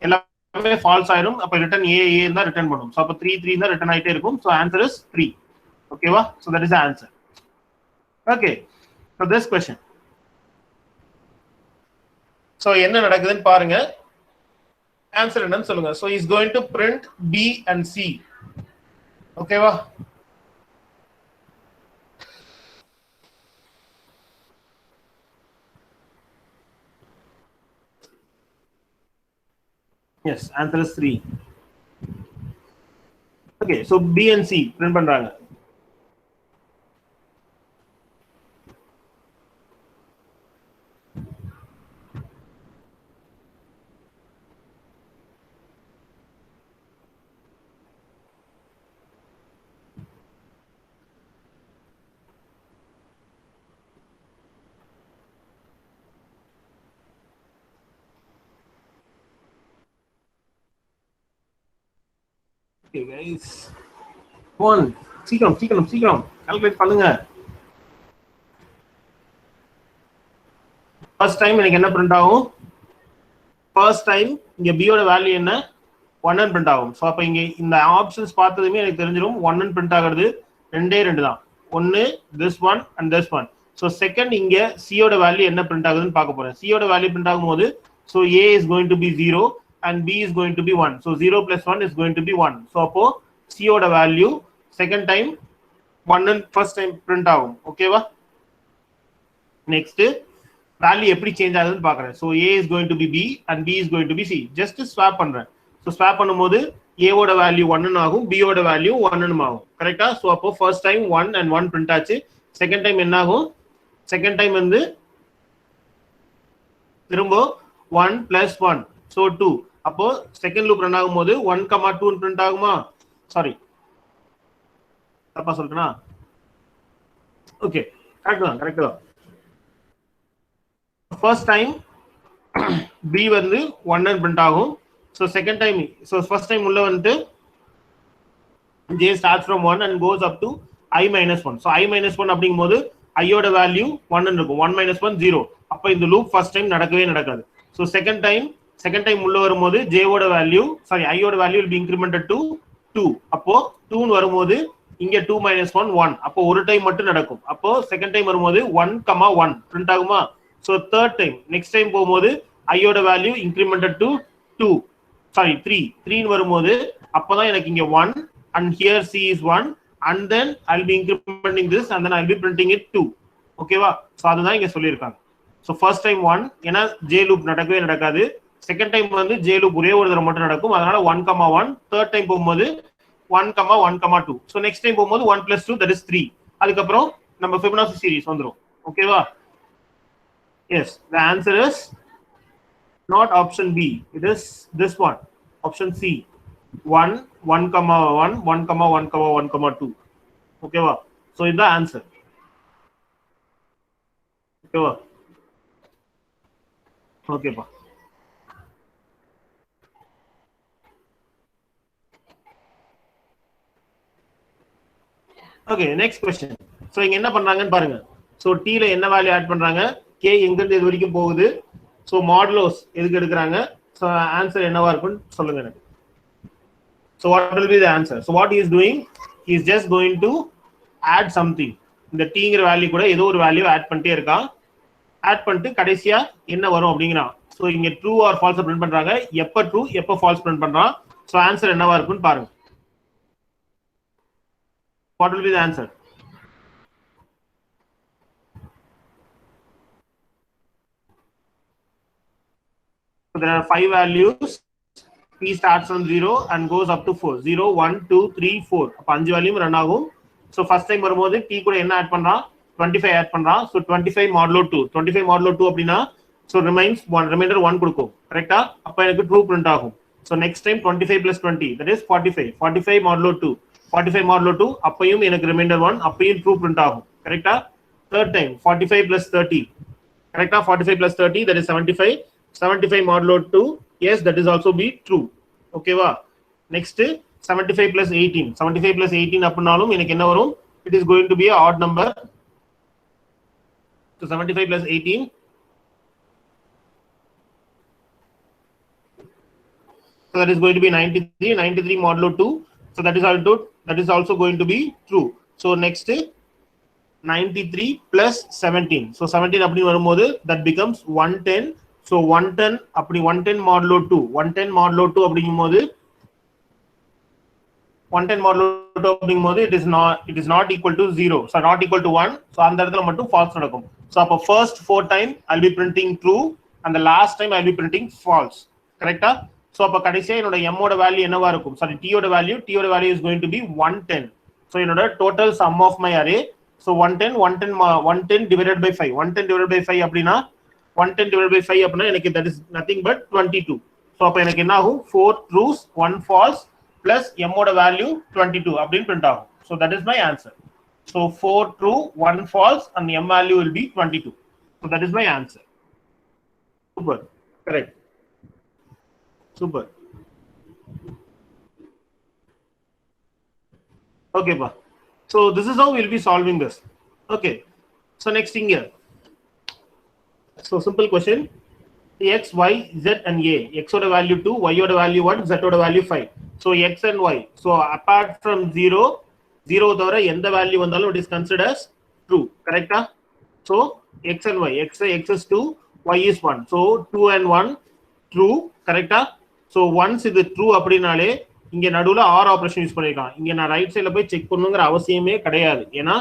எல்லாமே ஃபால்ஸ் ஆயிடும். அப்ப ரிட்டர்ன் a தான் ரிட்டர்ன் பண்ணும். சோ அப்ப 3 3 தான் ரிட்டர்ன் ஆயிட்டே இருக்கும். So answer is 3. ஓகேவா? So that is the answer. Okay. So this question. So என்ன நடக்குதுன்னு பாருங்க. ஆன்சர் என்னன்னு சொல்லுங்க. So is going to print b and c. ஓகேவா? Yes, answer is 3. Okay, so B and C print பண்றாங்க. Okay guys, come on, சீக்கிரம் கால்குலேட் பண்ணுங்க. ஃபர்ஸ்ட் டைம் எனக்கு என்ன பிரிண்ட் ஆகும்? ஃபர்ஸ்ட் டைம் இங்க b ஓட வேல்யூ என்ன? 1 ன்னு பிரிண்ட் ஆகும். சோ அப்ப இங்க இந்த ஆப்ஷன்ஸ் பார்த்ததுமே எனக்கு தெரிஞ்சிரும் 1 ன்னு பிரிண்ட் ஆகிறது ரெண்டே தான். ஒன்னு this one and this one. So second இங்க c ஓட வேல்யூ என்ன பிரிண்ட் ஆகுதுன்னு பார்க்க போறேன். c ஓட வேல்யூ பிரிண்ட் ஆகும்போது so a is going to be 0 and b is going to be 1. So 0 plus 1 is going to be 1. So அப்போ c ஓட value second time 1 and first time print ஆகும். ஓகேவா? நெக்ஸ்ட் வேல்யூ எப்படி சேஞ்ச் ஆகுதுன்னு பார்க்கறேன். So a is going to be b and b is going to be c. Just swap பண்றேன். So ஸ்வாப் பண்ணும்போது a ஓட வேல்யூ 1 ன்னு ஆகும், b ஓட வேல்யூ 1 ன்னு ஆகும். கரெக்ட்டா? So அப்போ first time 1 and 1 print ஆச்சு. செகண்ட் டைம் என்ன ஆகும்? செகண்ட் டைம் வந்து திரும்ப 1 plus 1. So 2. அப்போ செகண்ட் லூப் ரன் ஆகும்போது 1, 2 ன்னு பிரிண்ட் ஆகுமா? சாரி, தப்பா சொல்றேனா? ஓகே, கரெக்ட் தான். ஃபர்ஸ்ட் டைம் b வந்து 1 ன்னு பிரிண்ட் ஆகும். So second time, so first time உள்ள வந்து j starts from 1 and goes up to i minus 1. So i minus 1 அப்படிங்கும்போது ஐயோட வேல்யூ 1 இருக்கும். 1 - 1 0. அப்ப இந்த லூப் ஃபர்ஸ்ட் டைம் நடக்கவே நடக்காது. ஸோ செகண்ட் டைம் உள்ள வரும்போது ஜேவோட வேல்யூ ஐயோட value will be incremented to 2. அப்போ 2 வரும்போது இங்க 2 - 1 1. அப்போ ஒரு டைம் மட்டும் நடக்கும். அப்போ செகண்ட் டைம் வரும்போது 1,1 பிரிண்ட் ஆகுமா? So third time next time போகும்போது ஐயோட வேல்யூ incremented to 3 வரும்போது அப்பதான் எனக்கு இங்க 1 and here c is 1 and then I'll be incrementing this and then I'll be printing it 2. ஓகேவா? சோ அதுதான் இங்க சொல்லிருக்காங்க. சோ ஃபர்ஸ்ட் டைம் 1 ஏனா j லூப் நடக்கவே நடக்காது. செகண்ட் டைம் வந்து j லூப் ஒரே ஒரு தடவை மட்டும் நடக்கும். அதனால 1,1. தேர்ட் டைம் போகும்போது 1,1,2. சோ நெக்ஸ்ட் டைம் போகும்போது 1 + 2 that is 3. அதுக்கு அப்புறம் நம்ம ஃபிபனாச்சி சீரிஸ் வந்துரும். ஓகேவா? Yes, the answer is not option B. It is this one. Option C. 1, 1,1, 1,1,1,2. Okay, wow. So is the answer. Okay, wow. Okay, pa. Okay, next question. So இங்க என்ன பண்றாங்கன்னு பாருங்க. So t ல என்ன வேல்யூ ஆட் பண்றாங்க? k எங்க இருந்து எது வரைக்கும் போகுது? So மாடுலோஸ் எதுக்கு எடுக்கறாங்க? So ஆன்சர் என்னவா இருக்கும்னு சொல்லுங்க எனக்கு. So what will be the answer? So what he is doing? He is just going to add something. இந்த tங்கிற வேல்யூ கூட ஏதோ ஒரு வேல்யூ ஆட் பண்ணிட்டே இருக்கான். ஆட் பண்ணிட்டு கடைசியா என்ன வரும் அப்படிங்கறான். So இங்க ட்ரூ ஆர் ஃபால்ஸ் பிரிண்ட் பண்றாங்க. எப்ப ட்ரூ எப்ப ஃபால்ஸ் பிரிண்ட் பண்றான். So ஆன்சர் என்னவா இருக்கும்னு பாருங்க. What will be the answer? So there are 5 values. P starts from 0 and goes up to 4. 0, 1, 2, 3, 4. அப்ப 5 வேல்யூம் ரன் ஆகும். So first time வரும்போது T கூட என்ன ஆட் பண்றான்? 25 ஆட் பண்றான். So 25 modulo 2. 25 modulo 2 அப்படினா so remains 1 remainder 1 கொடுக்கும். கரெக்ட்டா? அப்ப எனக்கு ட்ரூ பிரிண்ட் ஆகும். So next time 25 + 20 that is 45. 45 modulo 2. 45 modulo 2 அப்பையும் எனக்கு ரிமைண்டர் 1 அப்பையும் ட்ரூ பிரிண்ட் ஆகும். கரெக்ட்டா? Third time 45 + 30. கரெக்ட்டா? 45 + 30 that is 75. 75 modulo 2 yes that is also be true. Okay va? Next 75 + 18. 75 + 18 அப்படினாலும் எனக்கு என்ன வரும்? It is going to be a odd number. So 75 + 18 so that is going to be 93. 93 modulo 2 so that is also going to be true. So next 93 + 17. So 17 அப்படி வரும்போது that becomes 110. So 110 அப்படி 110 modulo 2 110 modulo 2 அப்படிங்கும்போது 110 modulo 2 அப்படிங்கும்போது it is not equal to 0. So not equal to 1. So அந்த இடத்துல மட்டும் false நடக்கும். So அப்ப first 4 time I'll be printing true and the last time I'll be printing false. கரெக்ட்டா? So அப்ப கடைசியா என்னோட m ஓட வேல்யூ என்னவா இருக்கும்? Sorry t ஓட value is going to be 110. So என்னோட total sum of my array so 110 divided by 5. 110 divided by 5 அப்படினா 110 divided by 5 அப்படினா எனக்கு that is nothing but 22. So அப்ப எனக்கு என்ன ஆகும்? 4 trues 1 false plus m ஓட வேல்யூ 22 அப்படினு print ஆகும். So that is my answer. So 4 true 1 false and m value will be 22. So that is my answer. Super. Correct. Super. Okay pa. So this is how we'll be solving this. Okay. So next thing here. So simple question. X, Y, Z and A. X oda value 2, Y oda value 1, Z oda value 5. So X and Y. So apart from 0 தவிர எந்த வேல்யூ வந்தாலும் it is considered as true. Correct? So X and Y. X is 2, Y is 1. So 2 and 1 true. Correct? So once இது true அப்படினாலே இங்க நடுவுல OR ஆபரேஷன் யூஸ் பண்ணிருக்கான். இங்க நான் ரைட் சைடுல போய் செக் பண்ணனும்ங்கற அவசியமே கிடையாது. ஏனா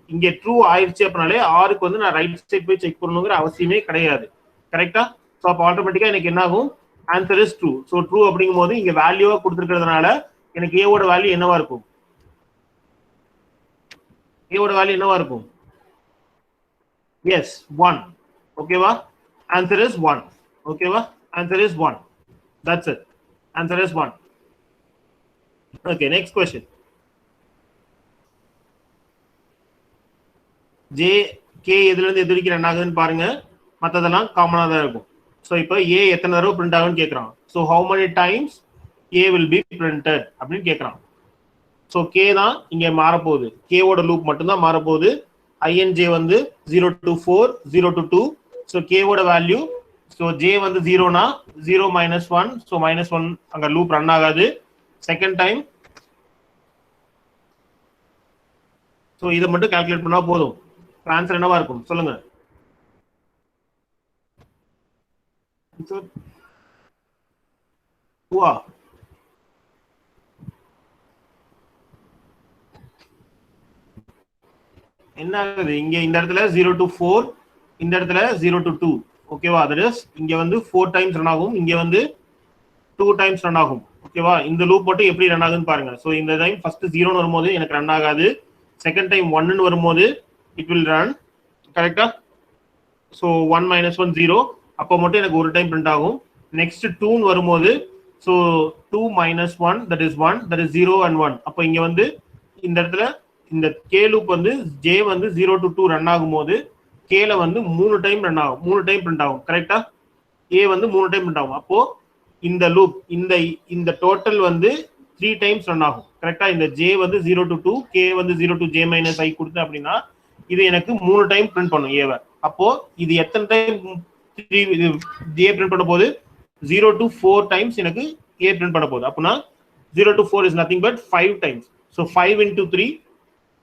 இங்க ட்ரூ ஆயிருச்சு அப்படினாலே r க்கு வந்து நான் ரைட் சைடு போய் செக் பண்ணனும்ங்கற அவசியமே கிடையாது. கரெக்ட்டா? சோ அப்ப ஆட்டோமேட்டிக்கா எனக்கு என்ன ஆகும்? Answer is true. So true அப்படிங்கும்போது இங்க வேல்யூவா கொடுத்திருக்கிறதுனால எனக்கு a ஓட வேல்யூ என்னவா இருக்கும்? a ஓட வேல்யூ என்னவா இருக்கும்? எஸ் 1. ஓகேவா? Answer is 1. ஓகேவா? Answer is 1. That's it. Answer is 1. Okay, next question. J K எதுல இருந்து எது வரைக்கும் ரன் ஆகுதுன்னு பாருங்க. மத்ததெல்லாம் காமனா தான் இருக்கும். சோ இப்போ A எத்தனை தடவை பிரிண்ட் ஆகும்னு கேக்குறான். So how many times A will be printed அப்படினு கேக்குறான். So K தான் இங்க மாற போகுது. K ஓட லூப் மட்டும் தான் மாற போகுது. INJ வந்து 0 to 4, 0 to 2. So K ஓட வேல்யூ, so J வந்து 0னா 0 minus 1, so minus 1 அங்க லூப் ரன் ஆகாது. செகண்ட் டைம், so இதை மட்டும் கால்குலேட் பண்ணா போதும். ஆன்சர் என்னவா இருக்கும் சொல்லுங்க. என்ன ஆகுது இங்க இந்த இடத்துல 0 to 4, இந்த இடத்துல 0 to 2. ஓகேவா? தட் இஸ் இங்க வந்து 4 டைம்ஸ் ரன் ஆகும், இங்க வந்து 2 டைம்ஸ் ரன் ஆகும். ஓகேவா? இந்த லூப் மட்டும் எப்படி ரன் ஆகுதுன்னு பாருங்க. சோ இந்த டைம் ஃபர்ஸ்ட் 0 ன்னு வரும்போது எனக்கு ரன் ஆகாது. செகண்ட் டைம் 1 ன்னு வரும்போது இட் வில் ரன். கரெக்ட்டா? சோ 1 minus 1 0, அப்போ மட்டும் எனக்கு ஒரு டைம் பிரிண்ட் ஆகும். நெக்ஸ்ட் 2 ன்னு வரும்போது so 2 minus 1 that is 1, that is 0 and 1. அப்போ இங்க வந்து இந்த இடத்துல இந்த K லூப் வந்து J வந்து 0 to 2 ரன் ஆகும்போது K ல வந்து 3 டைம் ரன் ஆகும், 3 டைம் பிரிண்ட் ஆகும். கரெக்ட்டா? A வந்து 3 டைம் பிரிண்ட் ஆகும். அப்போ இந்த லூப் இந்த டோட்டல் வந்து 3 டைம்ஸ் ரன் ஆகும். கரெக்ட்டா? இந்த J வந்து 0 to 2, K வந்து 0 to J minus I கொடுத்தேன் அப்படின்னா இது எனக்கு 3 டைம் பிரிண்ட் பண்ணும் A வை. அப்போ இது எத்தனை டைம் J பிரிண்ட் பண்ண போகுது? 0 to 4 டைம்ஸ் எனக்கு A பிரிண்ட் பண்ண போகுது. அப்பனா 0 to 4 is nothing but 5 times. So 5 into 3,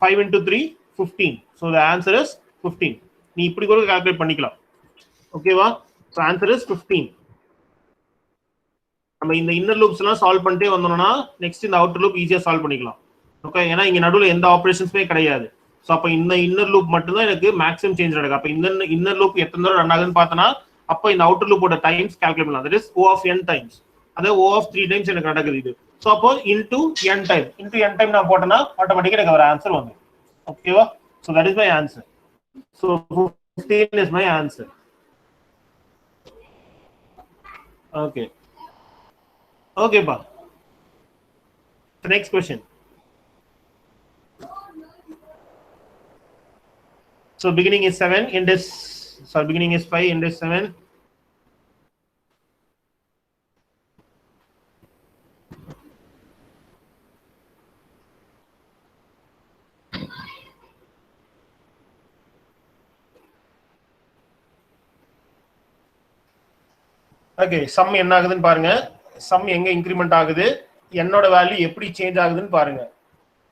5 into 3, 15. So the answer is 15. நீ இப்படி கூட கால்குலேட் பண்ணிக்கலாம். ஓகேவா? So answer is 15. நம்ம இந்த இன்னர் லூப்ஸ் எல்லாம் சால்வ் பண்ணிட்டே வந்தோம்னா நெக்ஸ்ட் இந்த அவுட்டர் லூப் ஈஸியா சால்வ் பண்ணிக்கலாம். ஓகே, ஏன்னா இங்க நடுவுல எந்த ஆபரேஷன்ஸுமே கிடையாது. சோ அப்ப இந்த இன்னர் லூப் மட்டும் தான் எனக்கு மேக்ஸிமம் சேஞ்ச் நடக்கும். அப்ப இந்த இன்னர் லூப் எத்தனை தடவை ரன் ஆகுதுன்னு பார்த்தனா அப்ப இந்த அவுட்டர் லூப்போட டைம்ஸ் கால்குலேட் பண்ணலாம். That is O of n times. அதாவது O of 3 டைம்ஸ் எனக்கு நடக்குது இது. சோ அப்போ into n டைம் நான் போட்டனா ஆட்டோமேட்டிக்கா எனக்கு ஒரு ஆன்சர் வந்துரும். ஓகேவா? So that is my answer. So 15 is my answer. Okay. Okay, pa. The next question. So beginning is 7, end is beginning is 5, end is 7. Okay, sum என்ன ஆகுதுன்னு பாருங்க. sum எங்க இன்கிரிமெண்ட் ஆகுது, என்னோட வேல்யூ எப்படி சேஞ்ச் ஆகுதுன்னு பாருங்க.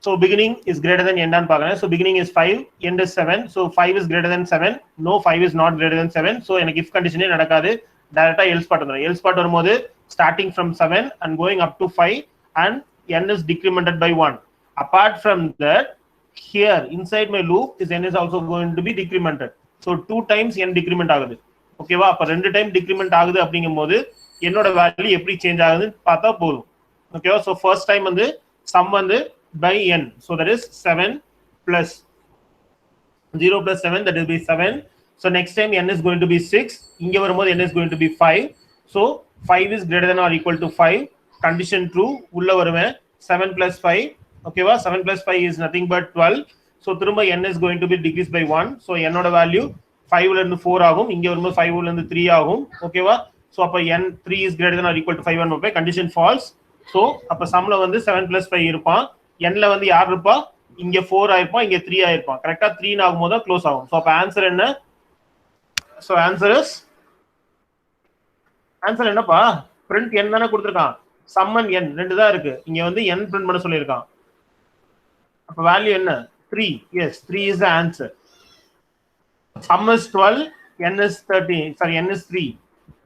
So beginning is greater than end ன்னு பாருங்க. So beginning is 5, end is 7. So 5 is greater than 7. No, 5 is not greater than 7. So எனக்கு if conditionே நடக்காது. டைரக்டா else part வந்துரும். else part வரும்போது starting from 7 and going up to 5 and n is decremented by 1. Apart from that, here inside my loop is n is also going to be decremented. So 2 times n decrement ஆகுது. ஓகேவா? அப்ப 2 டைம் டிக்ரிமெண்ட் ஆகுது அப்படிங்கும்போது என்னோட வேல்யூ எப்படி சேஞ்ச் ஆகுதுன்னு பார்த்தா போதும். ஓகேவா? சோ ஃபர்ஸ்ட் டைம் வந்து சம் வந்து by n, so that is 7 plus 0 plus 7, that will be 7. So next time n is going to be 6, இங்க வரும்போது n is going to be 5. So 5 is greater than or equal to 5. Condition true. உள்ள வருவேன் 7 plus 5. ஓகேவா? 7 plus 5 is nothing but 12. So திரும்ப n is going to be decreased by 1. So என்னோட வேல்யூ 5 ல இருந்து 4 ஆகும், இங்க வரும்போது 5 ல இருந்து 3 ஆகும். ஓகேவா? சோ அப்ப n 3 is greater than or equal to 5 ன்னு வைப்பேன். Condition falls. சோ அப்ப சம்ல வந்து 7 plus 5 இருப்பான். n ல வந்து யார் இருப்பா? இங்க 4 ஆயிருப்பான், இங்க 3 ஆயிருப்பான். கரெக்ட்டா 3 ன்னு ஆகும்போது தான் க்ளோஸ் ஆகும். சோ அப்ப ஆன்சர் என்ன? சோ ஆன்சர் என்னப்பா? print n தான கொடுத்திருக்கான். sum and n ரெண்டு தான் இருக்கு. இங்க வந்து n print பண்ண சொல்லிருக்கான். அப்ப வேல்யூ என்ன? 3. yes, 3 is the answer. sum is 12, n is 13, sorry, n is 3.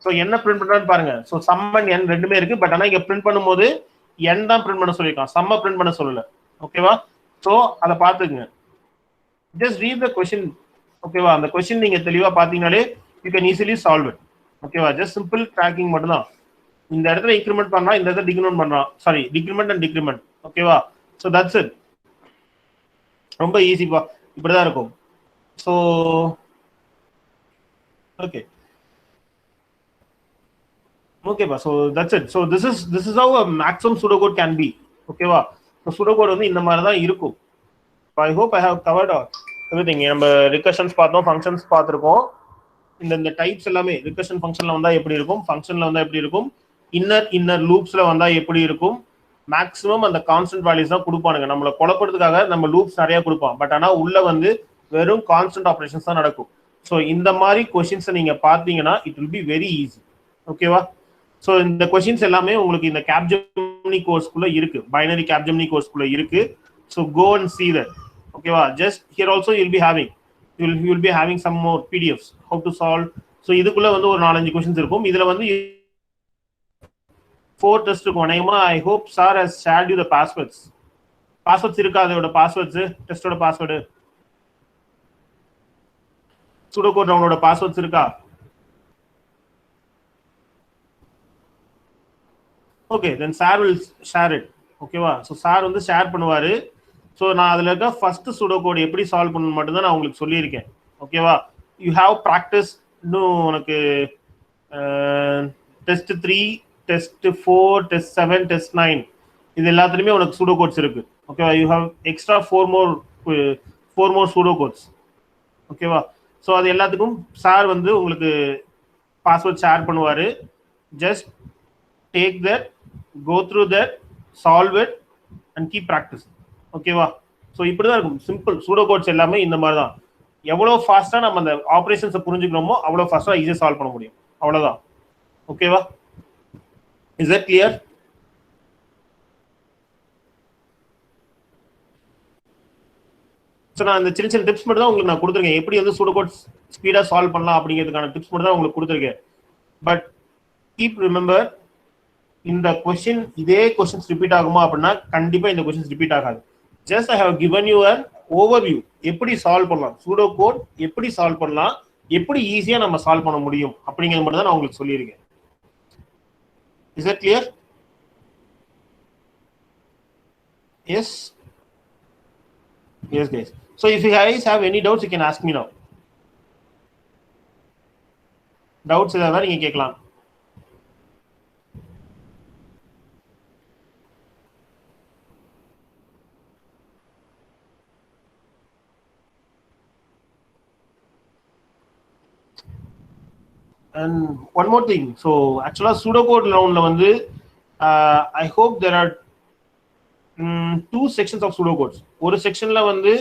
so என்ன print பண்றான்னு பாருங்க. so sum and n ரெண்டுமே இருக்கு, பட் ஆனா இங்க print பண்ணும்போது n தான் print பண்ண சொல்லிருக்கான், sum print பண்ண சொல்லல. ஓகேவா? so அத பாத்துங்க. just read the question. ஓகேவா? அந்த question நீங்க தெளிவா பாத்தீங்கனாலே you can easily solve it. ஓகேவா? just simple tracking மட்டும் தான். இந்த இடத்துல இன்கிரிமெண்ட் பண்றான், இந்த இடத்துல டிக்ரிமெண்ட் பண்றான். Sorry, decrement and decrement. ஓகேவா? so that's it. ரொம்ப ஈஸிப்பா, இப்படிதான் இருக்கும். so okay pa, so that's it. so this is how a maximum pseudocode can be. okay va? so pseudocode வந்து இந்த மாதிரி தான் இருக்கும். I hope I have covered everything. நம்ம recursions பார்த்தோம், functions பார்த்திருக்கோம். இந்த டைப்ஸ் எல்லாமே recursion functionல வந்தா எப்படி இருக்கும், functionல வந்தா எப்படி இருக்கும், inner loopsல வந்தா எப்படி இருக்கும், மேக்ஸிமம் அந்த கான்ஸ்டன்ட் வேல்யூஸ் தான் கொடுப்பானுங்க. நம்மள குழப்பறதுக்காக நம்ம லூப்ஸ் நிறைய கொடுப்பான். பட் ஆனா உள்ள வந்து வெறும் கான்ஸ்டன்ட் ஆப்ரேஷன்ஸ் தான் நடக்கும். ஸோ இந்த மாதிரி கொஷின்ஸை நீங்க பார்த்தீங்கன்னா it will be very easy. ஓகேவா? ஸோ இந்த கொஷின்ஸ் எல்லாமே உங்களுக்கு இந்த கேப்ஜெமினி கோர்ஸ்க்குள்ள இருக்கு, பைனரி கேப்ஜெமினி கோர்ஸ்க்குள்ள இருக்கு. So go and see that. ஓகேவா? Just here also you will be having some more PDFs how to solve. So இதுக்குள்ள வந்து ஒரு 4-5 கொஷின்ஸ் இருக்கும். இதுல வந்து 4 டெஸ்ட் இருக்கும் அநேகமா. I hope sir has shared you the passwords இருக்கா? அதோட பாஸ்வேர்ட்ஸ், டெஸ்டோட பாஸ்வேர்டு, சூடோகோட் ரவுண்டோட பாஸ்வேர்ட்ஸ் இருக்கா? Okay, then sir will share it. ஓகேவா? ஸோ சார் வந்து ஷேர் பண்ணுவாரு. ஸோ நான் அதில் இருக்க ஃபர்ஸ்ட் சூடோகோட் எப்படி சால்வ் பண்ணணும் மட்டும்தான் நான் உங்களுக்கு சொல்லியிருக்கேன். ஓகேவா? You have practice. இன்னும் உனக்கு டெஸ்ட் 3, டெஸ்ட் 4, டெஸ்ட் 7, டெஸ்ட் 9 இது எல்லாத்துலேயுமே உனக்கு சூடோகோட்ஸ் இருக்கு. ஓகேவா? You have extra 4 more pseudocodes. ஓகேவா? ஸோ அது எல்லாத்துக்கும் சார் வந்து உங்களுக்கு பாஸ்வேர்ட் ஷேர் பண்ணுவார். Just take that, go through that, solve it and keep practice. ஓகேவா? ஸோ இப்படி தான் இருக்கும். சிம்பிள் சூடோகோட்ஸ் எல்லாமே இந்த மாதிரி தான். எவ்வளோ ஃபாஸ்ட்டாக நம்ம அந்த ஆப்ரேஷன்ஸை புரிஞ்சுக்கிறோமோ அவ்வளோ ஃபாஸ்ட்டாக ஈஸியாக சால்வ் பண்ண முடியும். அவ்வளோதான். ஓகேவா? Is that clear? ஸோ நான் இந்த சின்ன சின்ன டிப்ஸ் மட்டும் தான் உங்களுக்கு நான் கொடுத்துருக்கேன். எப்படி வந்து சூடோகோட் ஸ்பீடாக சால்வ் பண்ணலாம் அப்படிங்கிறதுக்கான டிப்ஸ் மட்டும் தான் உங்களுக்கு கொடுத்துருக்கேன். பட் கீப் ரிமெம்பர், இந்த கொஸ்டின் இதே கொஸ்டின்ஸ் ரிப்பீட் ஆகுமா அப்படின்னா கண்டிப்பாக இந்த கொஸ்டின்ஸ் ரிப்பீட் ஆகாது. Just I have given you an overview. எப்படி சால்வ் பண்ணலாம், சூடோகோட் எப்படி சால்வ் பண்ணலாம், எப்படி ஈஸியாக நம்ம சால்வ் பண்ண முடியும் அப்படிங்கிறது மட்டும் தான் நான் உங்களுக்கு சொல்லியிருக்கேன். Is that clear? Yes, yes guys. So if you guys have any doubts you can ask me now. Doubts ஏதாவது நீங்க கேட்கலாம். And one more thing. So actually pseudocode roundல வந்து I hope there are 2 sections of pseudocodes. ஒரு செக்ஷன்ல வந்து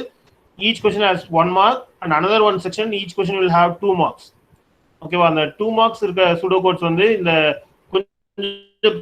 each question has 1 mark and another one section each question will have 2 marks. ஓகேவா? அந்த 2 marks இருக்க pseudocodes வந்து இந்த கொஞ்சம்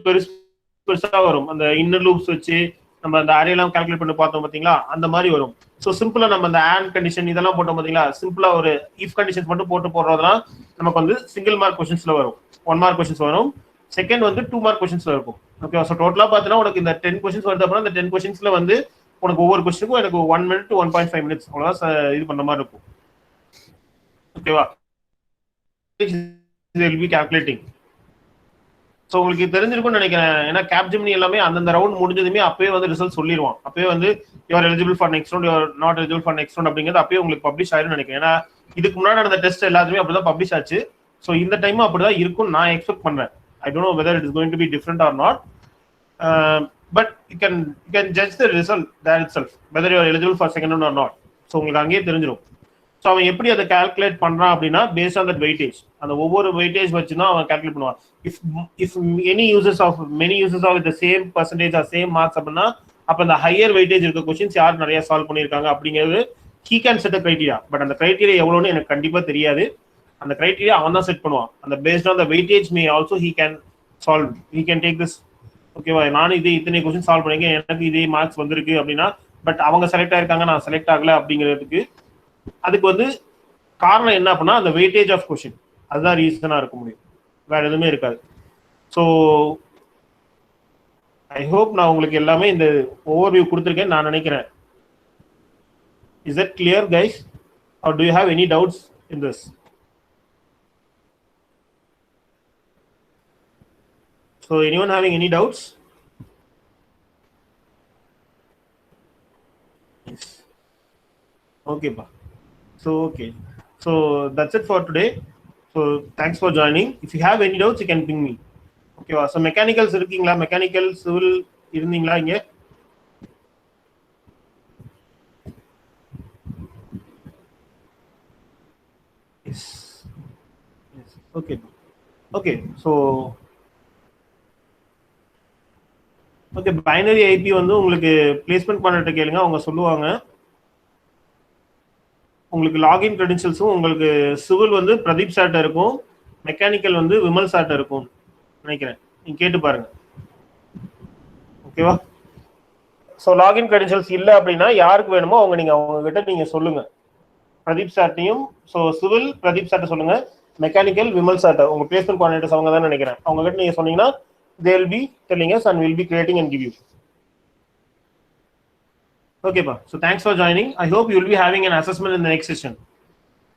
பெருசா வரும். அந்த இன்னர் லூப்ஸ் வச்சு நம்ம அந்த அரே எல்லாம் கால்குலேட் பண்ணி பார்த்தோம் பாத்தீங்களா, அந்த மாதிரி வரும். ஸோ சிம்பிளா நம்ம அந்த ஆண்ட் கண்டிஷன் இதெல்லாம் போட்டோம் பாத்தீங்களா, சிம்பிளா ஒரு இஃப் கண்டிஷன்ஸ் மட்டும் போடுறதுனா நமக்கு வந்து சிங்கிள் மார்க் கொஸ்டின்ஸ்ல வரும், 1 mark கொஸ்டின்ஸ் வரும். செகண்ட் வந்து 2 mark கொஸ்டின்ஸ்ல இருக்கும். ஓகேவா? ஸோ டோட்டலா பார்த்தீங்கன்னா உனக்கு இந்த 10 கொஸ்டின்ஸ் வருது அப்படின்னா இந்த 10 கொஸ்டின்ஸ்ல வந்து உனக்கு ஒவ்வொரு கொஸ்டினுக்கும் எனக்கு 1 minute to 1.5 minutes அவ்வளவுதான் இது பண்ண மாதிரி இருக்கும். ஓகேவா? will be calculating. ஸோ உங்களுக்கு தெரிஞ்சிருக்கும்னு நினைக்கிறேன். ஏன்னா கேப்ஜெமினி எல்லாமே அந்தந்த ரவுண்ட் முடிஞ்சதுமே அப்பவே வந்து ரிசல்ட் சொல்லிடுவான். அப்பவே வந்து you're eligible for next round, you're not eligible for next round அப்படிங்கிறது அப்பவே உங்களுக்கு பப்ளிஷ் ஆயிரும் நினைக்கிறேன். ஏன்னா இதுக்கு முன்னாடி நடந்த டெஸ்ட் எல்லாத்துமே அப்படிதான் பப்ளிஷ் ஆச்சு. ஸோ இந்த டைமும் அப்படிதான் இருக்கும்னு நான் எக்ஸ்பெக்ட் பண்றேன். I don't know whether it is going to be different or not, but you can judge the result there itself whether you are eligible for second round or not. So உங்களுக்கு அங்கேயே தெரிஞ்சிடும். ஸோ அவன் எப்படி அதை கால்குலேட் பண்றான் அப்படின்னா பேஸ்ட் ஆன் தட் வெயிட்டேஜ், அந்த ஒவ்வொரு வெயிட்டேஜ் வச்சு தான் அவன் கால்குலேட் பண்ணுவான். If many users of the same percentage are same marks அப்படின்னா அப்போ அந்த ஹையர் வெயிட்டேஜ் இருக்க கொஸ்டின்ஸ் யார் நிறைய சால்வ் பண்ணியிருக்காங்க அப்படிங்கிறது he can set a criteria. But அந்த கிரைட்டீரியா எவ்வளோன்னு எனக்கு கண்டிப்பா தெரியாது. அந்த கிரைட்டீரியா அவன் தான் செட் பண்ணுவான். அந்த based on the weightage may also he can take this. ஓகேவா? நானும் இத்தனை கொஸ்டின் சால்வ் பண்ணிருக்கேன், எனக்கு இதே மார்க்ஸ் வந்திருக்கு அப்படின்னா, பட் அவங்க செலக்ட் ஆயிருக்காங்க நான் செலக்ட் ஆகல அப்படிங்கிறதுக்கு அதுக்கு வந்து காரணம் என்ன அப்படின்னா அந்த வெயிட்டேஜ் ஆஃப் கொஸ்டின், அதுதான் ரீசனா இருக்க முடியும், வேற எதுவுமே இருக்காது. ஸோ ஐ ஹோப் நான் உங்களுக்கு எல்லாமே இந்த ஓவர்வியூ கொடுத்துருக்கேன் நான் நினைக்கிறேன். Is that clear guys, or do you have any doubts in this? So anyone having any doubts? Yes. Okay pa. Okay. So that's it for today. So thanks for joining. If you have any doubts you can ping me. Okay va. So mechanicals irukingla, mechanical civil irundingla inge? Yes. Okay. So okay, binary IP வந்து உங்களுக்கு பிளேஸ்மெண்ட் பண்ணிட்டு கேளுங்க, அவங்க சொல்லுவாங்க. உங்களுக்கு லாகின் கிரெடென்ஷியல்ஸும் உங்களுக்கு சிவில் வந்து பிரதீப் சார்ட்ட இருக்கும், மெக்கானிக்கல் வந்து விமல் சார்ட்ட இருக்கும் நினைக்கிறேன். நீங்க கேட்டு பாருங்க. ஓகேவா? ஸோ லாகின் கிரெடென்ஷியல்ஸ் இல்லை அப்படின்னா யாருக்கு வேணுமோ அவங்க கிட்ட நீங்க சொல்லுங்க. பிரதீப் சார்ட்டையும், ஸோ சிவில் பிரதீப் சார்ட்ட சொல்லுங்க, மெக்கானிக்கல் விமல் சார்ட்ட, உங்க பிளேஸ்மெண்ட் கோஆர்டினேட்டர்ஸ் அவங்க தான் நினைக்கிறேன், அவங்க கிட்ட நீங்க சொன்னீங்கன்னா they will be telling us and we'll be creating and give you. Okay pa, so thanks for joining. I hope you will be having an assessment in the next session.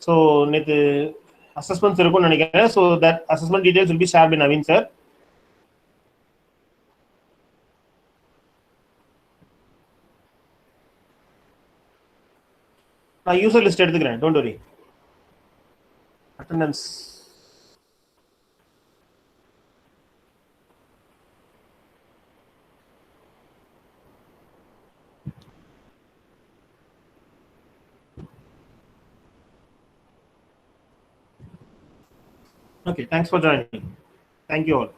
So நேத்து assessments இருக்கும்னு நினைக்கிறேன். So that assessment details will be shared by Naveen sir. நான் யூசர் லிஸ்ட் எடுத்துக்கிறேன், don't worry. Attendance. Okay, thanks for joining. Thank you all.